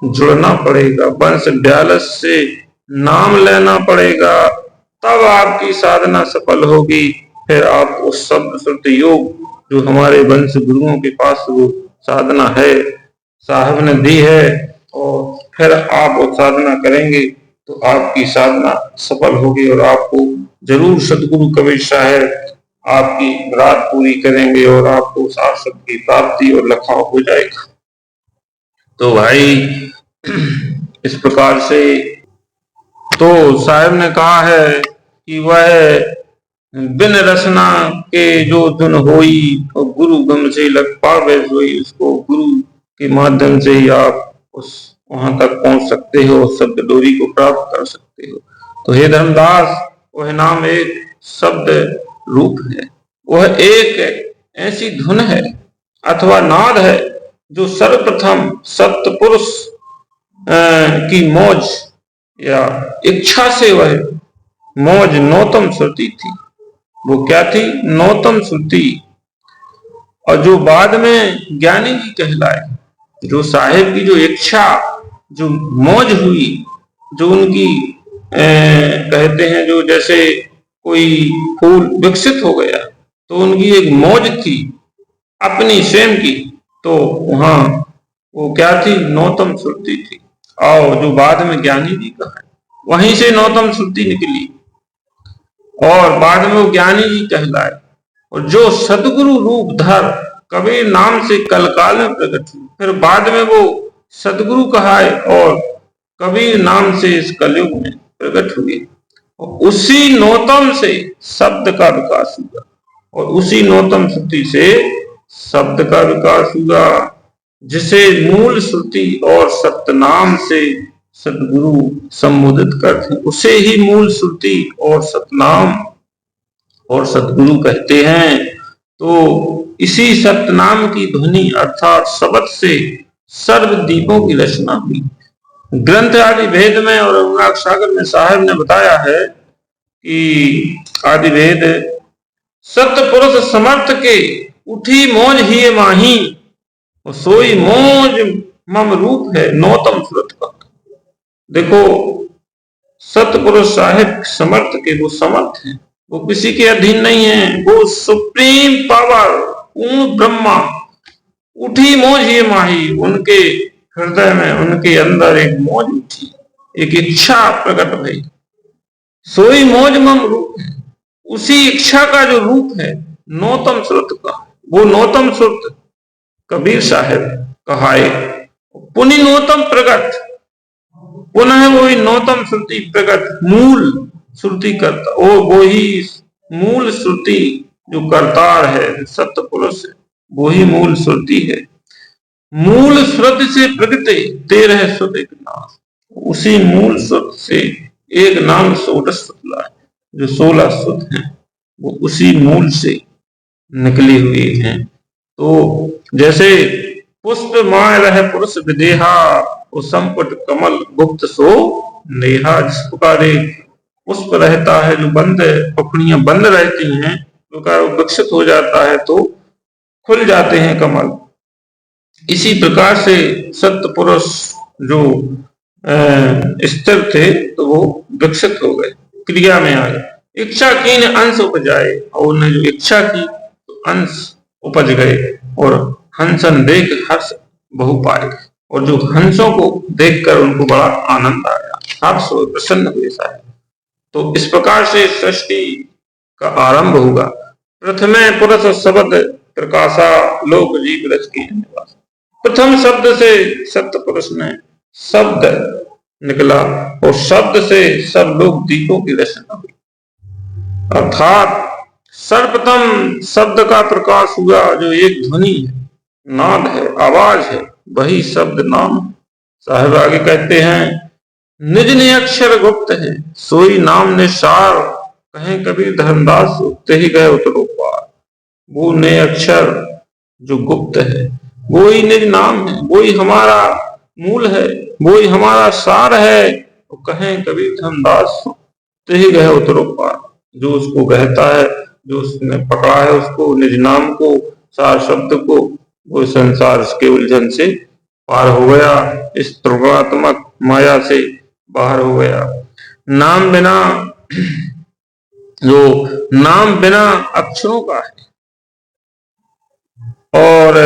जुड़ना पड़ेगा, वंश व्यास से नाम लेना पड़ेगा, तब आपकी साधना सफल होगी। फिर आप उस शब्द श्रुति योग जो हमारे वंश गुरुओं के पास वो साधना है, साहब ने दी है, और फिर आप वो साधना करेंगे तो आपकी साधना सफल होगी, और आपको जरूर सदगुरु कबीर साहब आपकी मुराद पूरी करेंगे, और आपको सार शब्द की प्राप्ति और लखाव हो जाएगा। तो भाई इस प्रकार से तो साहब ने कहा है कि वह बिन रसना के जो धुन होई, और गुरु गम से लग पावे सोई। उसको गुरु के माध्यम से ही आप उस वहां तक पहुंच सकते हो, शब्द डोरी को प्राप्त कर सकते हो। तो हे धर्मदास, वह नाम एक शब्द रूप है, वह एक ऐसी धुन है अथवा नाद है जो सर्वप्रथम सत्पुरुष की मौज या इच्छा से वह मौज नौतम श्रुति थी। वो क्या थी? नौतम श्रुति। और जो बाद में ज्ञानी जी कहलाए, जो साहिब की जो इच्छा, जो मौज हुई, जो उनकी कहते हैं जो जैसे कोई फूल विकसित हो गया तो उनकी एक मौज थी अपनी स्वयं की, तो वहां वो क्या थी? नौतम श्रुति थी। और जो बाद में ज्ञानी जी का है, वहीं से नौतम श्रुति निकली, और बाद में वो ज्ञानी जी कहलाए। और जो सदगुरु रूप धर कबीर नाम से कलकाल में प्रकट हुई, फिर बाद में वो सदगुरु कहाए और कबीर नाम से इस कलयुग में प्रकट हुए। और उसी नौतम से शब्द का विकास हुआ, और उसी नौतम श्रुति से शब्द का विकास हुआ, जिसे मूल श्रुति और सतनाम से सदगुरु संबोधित करते हैं। उसे ही मूल श्रुति और सतनाम और सदगुरु कहते हैं। तो इसी सतनाम की ध्वनि अर्थात शब्द से सर्व दीपों की रचना हुई। ग्रंथ आदि भेद में और अनुराग सागर में साहब ने बताया है कि आदि भेद सतपुरुष समर्थ के उठी मौज ही माही, और सोई मौज मम रूप है नौतम सुरत का। देखो सतपुरुष साहिब समर्थ के, वो समर्थ हैं, वो किसी के अधीन नहीं है, वो सुप्रीम पावर पूर्ण ब्रह्मा। उठी मौज ही माही, उनके हृदय में, उनके अंदर एक मौज उठी, एक इच्छा प्रकट भई। सोई मौज मम रूप है, उसी इच्छा का जो रूप है नौतम श्रुत का, वो नौतम श्रुत कबीर साहब कहाए। पुनि नौतम प्रकट, पुनः वही नौतम श्रुति प्रकट, मूल श्रुति करता, वो ही मूल श्रुति जो करतार है, सत्य पुरुष है, वो ही मूल श्रुति है। मूल श्रुति से प्रगटे 13 सुत एक नाम। उसी मूल श्रुत से एक नाम 16 सुत है, जो 16 सुत हैं वो उसी मूल से निकली हुई हैं। तो जैसे पुष्प माय रहे पुरुष विदेहा, वो संपुट कमल गुप्त सो नेहा। जिस प्रकार एक पुष्प रहता है जो बंद, पखड़ियां बंद रहती हैं, प्रकार विकसित हो जाता है तो खुल जाते हैं कमल। इसी प्रकार से सत्य पुरुष जो स्थिर थे तो वो विकसित हो गए, क्रिया में आ गए। इच्छा की ने अंश उपजाए, और उन्होंने जो इच्छा की तो अंश उपज गए। और हंसन देख हर्ष बहु पाए, और जो हंसों को देखकर उनको बड़ा आनंद आया, हर्ष और प्रसन्न हुए सारे। तो इस प्रकार से सृष्टि का आरंभ होगा। प्रथमे पुरुष शब्द प्रकाशा, लोक जीव रच की निवास। प्रथम शब्द से सत्य पुरुष ने शब्द निकला, और शब्द से सब लोग दीपों की रचना हुई। अर्थात सर्वप्रथम शब्द का प्रकाश हुआ, जो एक ध्वनि है, नाद है, आवाज है, वही शब्द नाम। साहिब आगे कहते हैं, निज ने अक्षर गुप्त है, सोई नाम ने सार। कहें कबीर धर्मदास, उगते ही गए उतरो पार। वो ने अक्षर जो गुप्त है, वो ही निज नाम है, वो ही हमारा मूल है, वो ही हमारा सार है। तो कहें कबीर धर्मदास, उगते ही गए उतरो पार। जो उसको कहता है, जो उसने पकड़ा है उसको, निज नाम को, सार शब्द को, वो संसार के उलझन से पार हो गया, इस त्रिगुणात्मक माया से बाहर हो गया। नाम बिना, जो नाम बिना अक्षरों का है और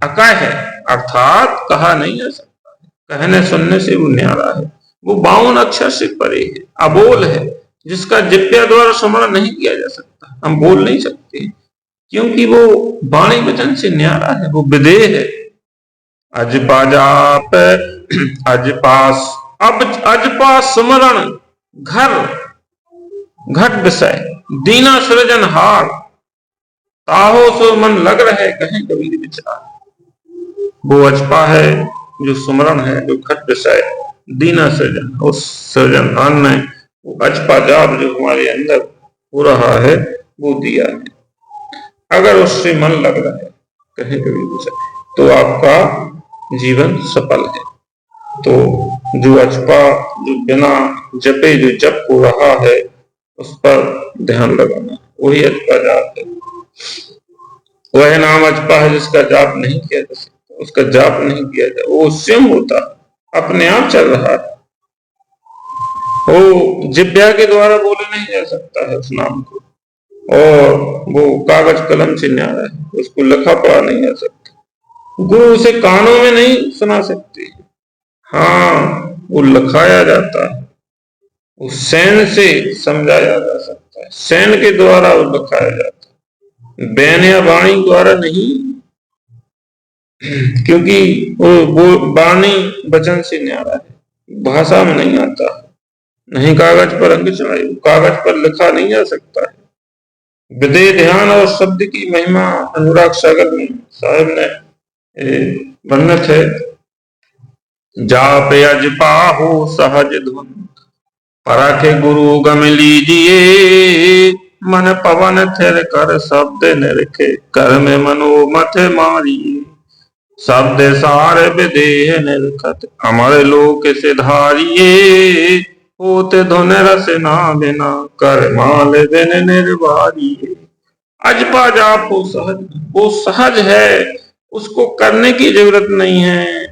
अकह है, अर्थात कहा नहीं जा सकता, कहने सुनने से वो न्यारा है। वो 52 अक्षर से परे है, अबोल है, जिसका जिह्वा द्वारा स्मरण नहीं किया जा सकता। हम बोल नहीं सकते क्योंकि वो वाणी वचन से न्यारा है, वो विदेह है। अजपा जाप अजपास, अब अजपा स्मरण घर घट विषय, दीना सृजन हार। ताहो सो मन लग रहे, कहें कबीर विचार। वो अजपा है जो सुमरण है, जो घट विषय, दीना सृजन, उस सृजन अन्य वो अजपा जाप जो हमारे अंदर हो रहा है वो दिया है। अगर उससे मन लग रहा है, कहें कबीर विचार, तो आपका जीवन सफल है। तो जो अजपा, जो बिना जपे जो जप हो रहा है, उस पर ध्यान लगाना, वही अजपा जाप है। वह नाम अजपा है जिसका जाप नहीं किया जा सकता, उसका जाप नहीं किया जाए, वो स्वयं होता, अपने आप चल रहा है। वो जिह्वा के द्वारा बोले नहीं जा सकता है उस नाम को, और वो कागज कलम से न्यारा है, उसको लिखा पढ़ा नहीं जा सकता। गुरु उसे कानों में नहीं सुना सकते, हाँ वो लिखाया जाता है, वो सैन से समझाया जा सकता है, सैन के द्वारा वो लिखाया जाता है, बैन या वाणी द्वारा नहीं, क्योंकि वो वाणी वचन से न्यारा है, भाषा में नहीं आता, नहीं कागज पर अंग चढ़ाई, कागज पर लिखा नहीं जा सकता है। विदे ध्यान और शब्द की महिमा अनुराग सागर में साहब ने वर्णित है। जाप अजपा हो सहज धुन, परख गुरु गम लीजिए। मन पवन थिर कर शब्द निरखे, कर में मनोमथ मारिए। शब्द सार विदेह निरखत, अमर लोक सिधारिये। होत धुन रस ना बिना, कर माल बिन निर्वारिये। अजपा जाप हो सहज, वो सहज है, उसको करने की जरूरत नहीं है,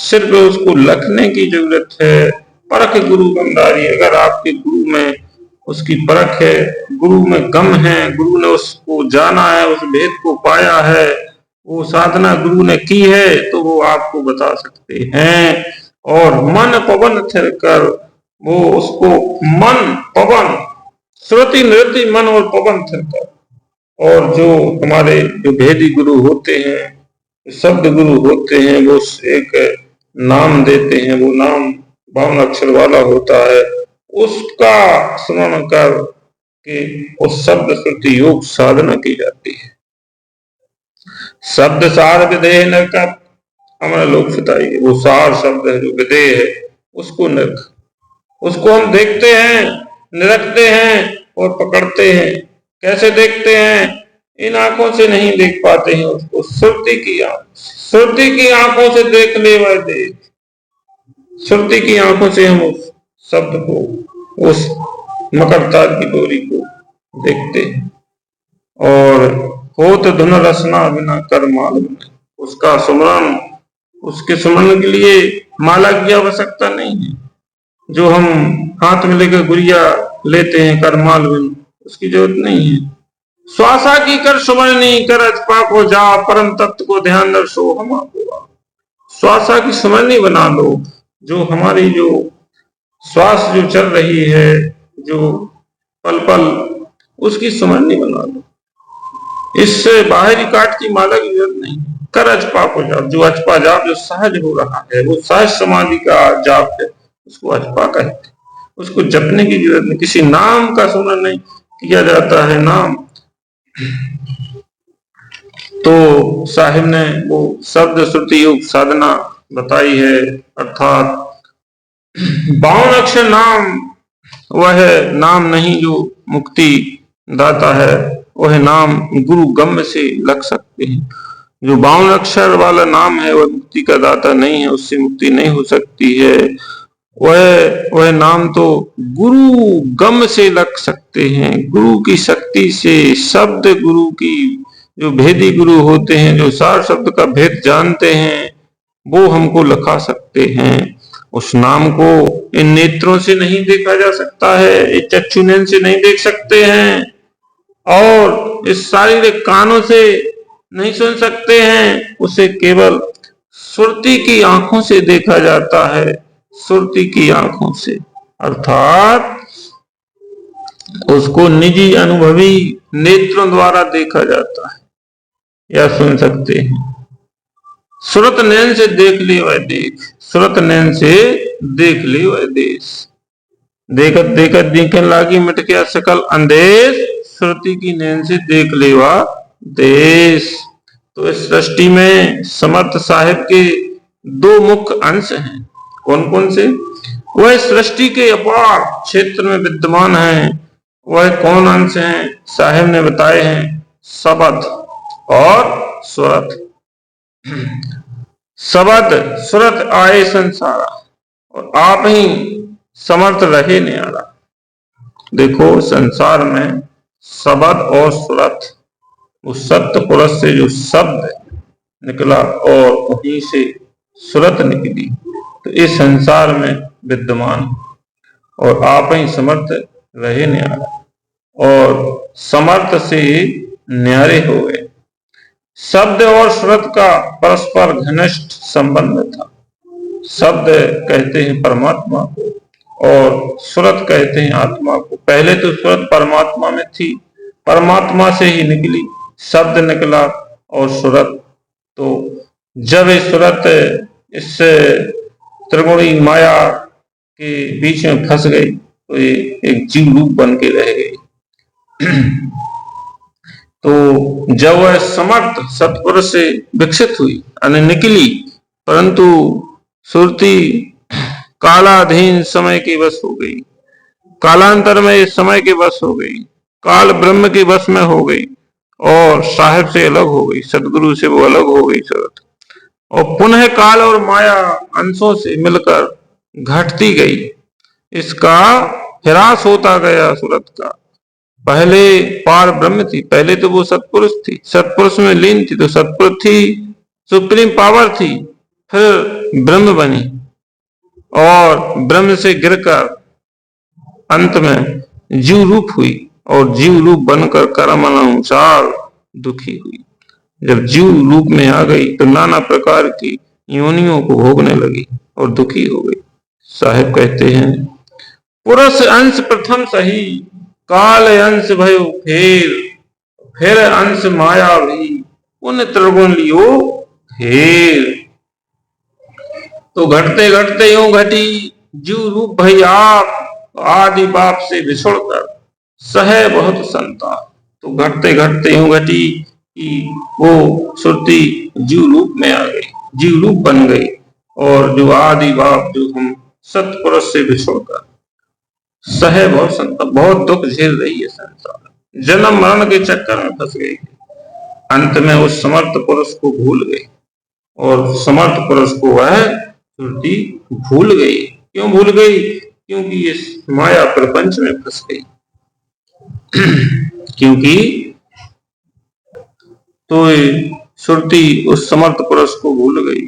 सिर्फ उसको लिखने की जरूरत है। परख गुरु गमदारी, अगर आपके गुरु में उसकी परख है, गुरु में गम है, गुरु ने उसको जाना है, उस भेद को पाया है, वो साधना गुरु ने की है, तो वो आपको बता सकते हैं। और मन पवन थिर कर, वो उसको मन पवन, श्रुति नृत्य मन और पवन थिर कर। और जो हमारे जो भेदी गुरु होते हैं, शब्द गुरु होते हैं, वो एक नाम देते हैं, वो नाम 52 अक्षर वाला होता है, उसका स्मरण कर के उस शब्द श्रुति योग साधना की जाती है। शब्द सार विदेह नरकत, अमर लोक फिताई, वो सार शब्द है जो विदेह है, उसको निरख, उसको हम देखते हैं, निरखते हैं और पकड़ते हैं। कैसे देखते हैं? इन आंखों से नहीं देख पाते हैं उसको, श्रुति की आंखों से देख ले वह देख। श्रुति की आंखों से हम उस शब्द को, उस मकरताल की डोरी को देखते हैं। और होत धुन रसना बिना कर माल बने, उसका सुमरण, उसके सुमरण के लिए माला की आवश्यकता नहीं है। जो हम हाथ में लेकर गुड़िया लेते हैं करमाल बिन, उसकी जरूरत नहीं है। श्वासा की कर सुमरनी, कर अजपा को जा, परम तत्व को ध्यान दर्शो हम आपको। श्वासा की सुमरनी बना लो, जो हमारी जो श्वास जो चल रही है, जो पल पल, उसकी सुमरनी बना लो। इससे बाहरी काट की माला की जरूरत नहीं। कर अजपा को जाप, जो अजपा जाप जो सहज हो रहा है, वो सहज समाधि का जाप है, उसको अजपा कहते हैं। उसको जपने की जरूरत नहीं, किसी नाम का सुमरण नहीं किया जाता है। नाम तो साहिब ने वो शब्द श्रुति योग साधना बताई है, अर्थात 52 अक्षर नाम, वह नाम नहीं जो मुक्ति दाता है, वह नाम गुरु गम्य से लग सकते हैं। जो 52 अक्षर वाला नाम है वह मुक्ति का दाता नहीं है, उससे मुक्ति नहीं हो सकती है। वह नाम तो गुरु गम से लग सकते हैं, गुरु की शक्ति से। शब्द गुरु की, जो भेदी गुरु होते हैं, जो सार शब्द का भेद जानते हैं, वो हमको लखा सकते हैं। उस नाम को इन नेत्रों से नहीं देखा जा सकता है, इस चक्षु नयन से नहीं देख सकते हैं, और इस शारीरिक कानों से नहीं सुन सकते हैं। उसे केवल सुरती की आंखों से देखा जाता है, सुरती की आंखों से, अर्थात उसको निजी अनुभवी नेत्रों द्वारा देखा जाता है या सुन सकते हैं। सुरत नैन से देख ले वह देख, सुरत नैन से देख ले वह देश। देखत देखत दिखन लागी मिट गया सकल अंदेश, सुरती की नैन से देख ले वह देश। तो इस सृष्टि में समर्थ साहिब के 2 मुख्य अंश हैं। कौन कौन से? वह सृष्टि के अपार क्षेत्र में विद्यमान है। वह कौन अंश हैं? साहिब ने बताए हैं, शब्द और सुरत। शब्द सुरत आए संसारा, और आप ही समर्थ रहे न्यारा। देखो संसार में शब्द और सुरत, उस सत्य पुरुष से जो शब्द निकला और वहीं से सुरत निकली, तो इस संसार में विद्यमान, और आप ही समर्थ रहे न्यारा, और समर्थ से न्यारे हो गए। शब्द और सुरत का परस्पर घनिष्ठ संबंध था। शब्द कहते हैं परमात्मा को और सुरत कहते हैं आत्मा को। पहले तो सुरत परमात्मा में थी, परमात्मा से ही निकली, शब्द निकला और सुरत। तो जब ये सुरत इस त्रिगुणी माया के बीच में फंस गई, तो ये एक जीव रूप बन के रह गई। तो जब वह समर्थ सत्पुरुष से विकसित हुई, निकली, परंतु सुरती कालाधीन समय के वश हो गई, कालांतर में समय के वश हो गई, काल ब्रह्म के वश में हो गई, और साहिब से अलग हो गई, सदगुरु से वो अलग हो गई सुरत। और पुनः काल और माया अंशों से मिलकर घटती गई, इसका ह्रास होता गया सुरत का। पहले पार ब्रह्म थी, पहले तो वो सत्पुरुष थी, सत्पुरुष में लीन थी, तो सत्पुरुष थी, सुप्रीम पावर थी, फिर ब्रह्म बनी, और ब्रह्म से गिरकर अंत में जीव रूप हुई, और जीव रूप बनकर कर्म अनुसार दुखी हुई। जब जीव रूप में आ गई तो नाना प्रकार की योनियों को भोगने लगी और दुखी हो गई। साहिब कहते हैं, पुरुष अंश प्रथम सही, काल अंश भयो फिर अंश माया भी, उन त्रिगुण लियो फेर। तो घटते घटते यूं घटी जीव रूप भई आप, आदि बाप से बिछुड़कर सहे बहुत संताप। तो घटते घटते यूं घटी कि वो सुरती जीव रूप में आ गई, जीव रूप बन गई, और जो आदि भाव जो हम सत्पुरुष से बिछोड़कर सहे बहुत दुख झेल रही है संसार, जन्म मरण के चक्कर में फंस गई, अंत में उस समर्थ पुरुष को भूल गई, और समर्थ पुरुष को वह श्रुति भूल गई। क्यों भूल गई? क्योंकि ये माया प्रपंच में फंस गई। क्योंकि तो श्रुति उस समर्थ पुरुष को भूल गई।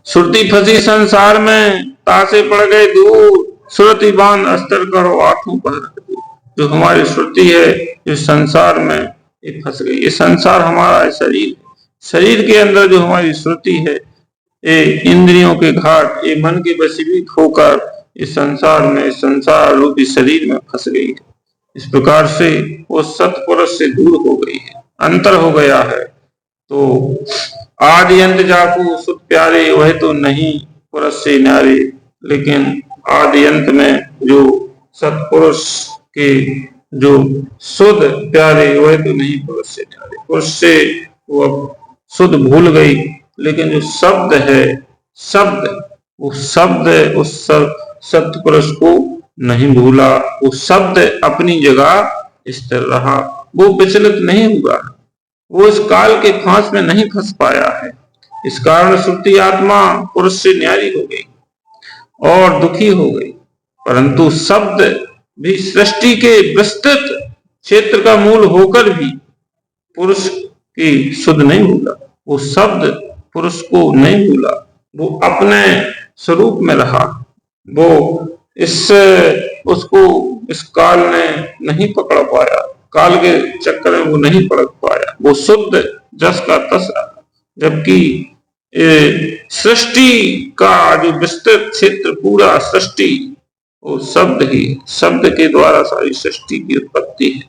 श्रुति फंसी संसार में, तासे पड़ गए दूर, श्रुति बांध अस्तर करो आंखों पर। जो हमारी श्रुति है, जो संसार में ये फंस गई। ये संसार हमारा शरीर, शरीर के अंदर जो हमारी श्रुति है, ये इंद्रियों के घाट, ये मन के वशीभूत होकर इस संसार में, संसार रूपी शरीर में फंस गई है। इस प्रकार से वो सत्पुरुष से दूर हो गई है, अंतर हो गया है। तो आदि अंत जाकू सुध प्यारे, वह तो नहीं पुरुष से न्यारे। लेकिन आदि अंत में जो सत्पुरुष के जो शुद्ध प्यारे, वह तो नहीं पुरुष से न्यारे। पुरुष से वो शुद्ध भूल गई, लेकिन जो शब्द है, शब्द, वो शब्द उस सत्पुरुष को नहीं भूला। वो शब्द अपनी जगह स्थिर रहा, वो विचलित नहीं हुआ, वो इस काल के फांस में नहीं फंस पाया है। इस कारण श्रुति आत्मा पुरुष से न्यारी हो गई और दुखी हो गई। परंतु शब्द भी सृष्टि के विस्तृत क्षेत्र का मूल होकर भी पुरुष की शुद्ध नहीं भूला। वो शब्द पुरुष को नहीं भूला, वो अपने स्वरूप में रहा। वो उसको इस काल ने नहीं पकड़ पाया, काल के चक्कर में वो नहीं पकड़ पाया। वो शुद्ध जस का तस रहा। जबकि सृष्टि का जो विस्तृत क्षेत्र, पूरा सृष्टि, वो शब्द ही, शब्द के द्वारा सारी सृष्टि की उत्पत्ति है।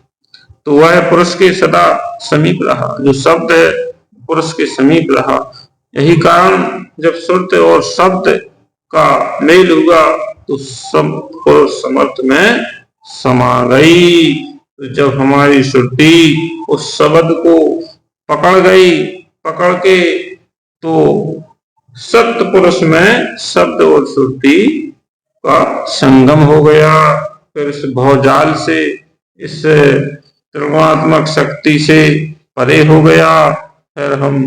तो वह पुरुष के सदा समीप रहा, जो शब्द है पुरुष के समीप रहा। यही कारण जब श्रुति और शब्द का मेल हुआ तो सब पुरुष समर्थ में समा गई। तो जब हमारी श्रुति उस शब्द को पकड़ गई, पकड़ के तो सत्य पुरुष में शब्द और श्रुति का संगम हो गया। फिर इस भवजाल से, इस त्रिगुणात्मक शक्ति से परे हो गया। फिर हम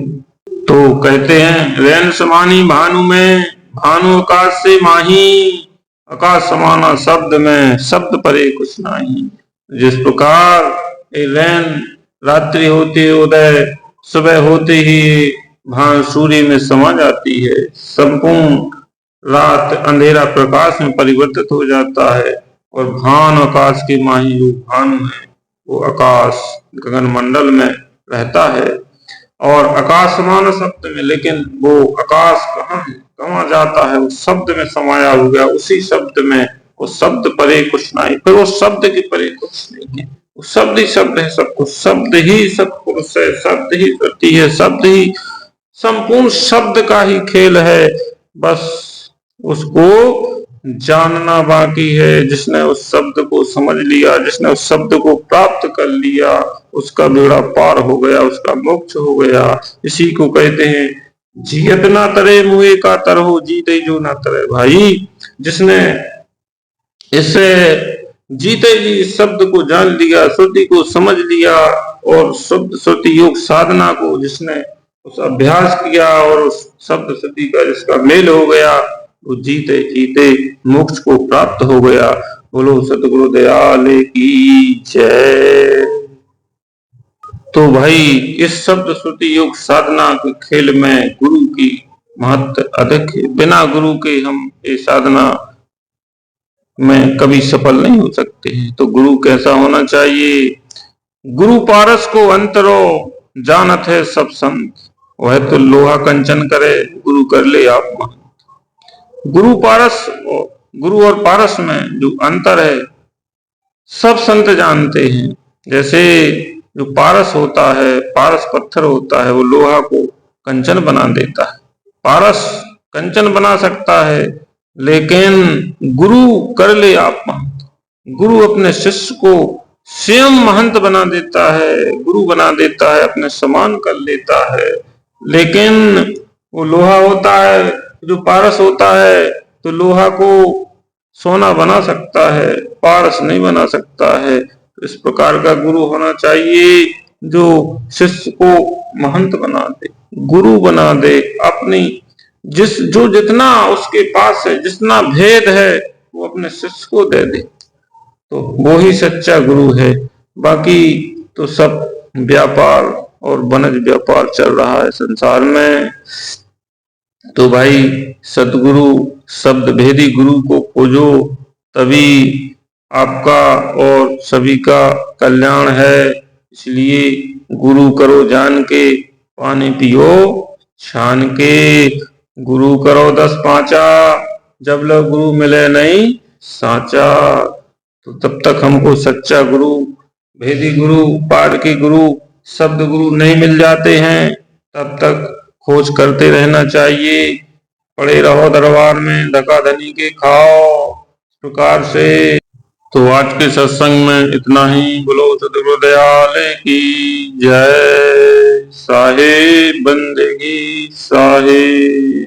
तो कहते हैं रैन समानी भानु में, भानु आकाश से माही, आकाश समाना शब्द में, शब्द परे कुछ नहीं। जिस प्रकार रैन रात्रि होते उदय, सुबह होते ही भान सूर्य में समा जाती है, संपूर्ण रात अंधेरा प्रकाश में परिवर्तित हो जाता है। और भान आकाश के माही जो भानु है, वो आकाश गगन मंडल में रहता है और आकाश समान शब्द में। लेकिन वो आकाश कहाँ है, कहाँ जाता है? वो शब्द में समाया हुआ, उसी शब्द में। वो शब्द परे कुछ नहीं, फिर वो शब्द के परे कुछ नहीं है। वो शब्द ही शब्द है, सब कुछ शब्द ही सब पुरुष है, शब्द ही प्रति है, शब्द ही संपूर्ण शब्द का ही खेल है। बस उसको जानना बाकी है। जिसने उस शब्द को समझ लिया, जिसने उस शब्द को प्राप्त कर लिया, उसका बेड़ा पार हो गया, उसका मोक्ष हो गया। इसी को कहते हैं जियत ना तरे मुए का तरहो, जीते जो ना तरे। भाई जिसने इससे जीते जी इस शब्द को जान लिया, श्रुति को समझ लिया, और शुद्ध श्रुति योग साधना को जिसने उस अभ्यास किया और उस शब्द श्रुति का जिसका मेल हो गया, वो जीते जीते मोक्ष को प्राप्त हो गया। बोलो सतगुरु दयाल की जय। तो भाई इस शब्द श्रुति योग साधना के खेल में गुरु की महत्व अधिक है। बिना गुरु के हम ये साधना में कभी सफल नहीं हो सकते हैं। तो गुरु कैसा होना चाहिए? गुरु पारस को अंतरो जानत है सब संत, वह तो लोहा कंचन करे, गुरु कर ले आप महंत। गुरु पारस, गुरु और पारस में जो अंतर है सब संत जानते हैं। जैसे जो पारस होता है, पारस पत्थर होता है, वो लोहा को कंचन बना देता है। पारस कंचन बना सकता है, लेकिन गुरु कर ले आप महंत। गुरु अपने शिष्य को स्वयं महंत बना देता है, गुरु बना देता है, अपने समान कर लेता है। लेकिन वो लोहा होता है, जो पारस होता है, तो लोहा को सोना बना सकता है, पारस नहीं बना सकता है। तो इस प्रकार का गुरु होना चाहिए जो शिष्य को महंत बना दे, गुरु बना दे। अपनी जो जितना उसके पास है, जितना भेद है, वो अपने शिष्य को दे दे, तो वो ही सच्चा गुरु है। बाकी तो सब व्यापार और वनज व्यापार चल रहा है संसार में। तो भाई सतगुरु शब्द भेदी गुरु को खोजो, तभी आपका और सभी का कल्याण है। इसलिए गुरु करो जान के, पानी पियो छान के। गुरु करो 10 पांचा, जब लग गुरु मिले नहीं साचा। तो तब तक हमको सच्चा गुरु, भेदी गुरु, पाठ के गुरु, शब्द गुरु नहीं मिल जाते हैं, तब तक खोज करते रहना चाहिए। पड़े रहो दरबार में, धक्का-धनी के खाओ इस प्रकार से। तो आज के सत्संग में इतना ही। बोलो सतगुरु दयाल की जय। साहेब बंदगी साहेब।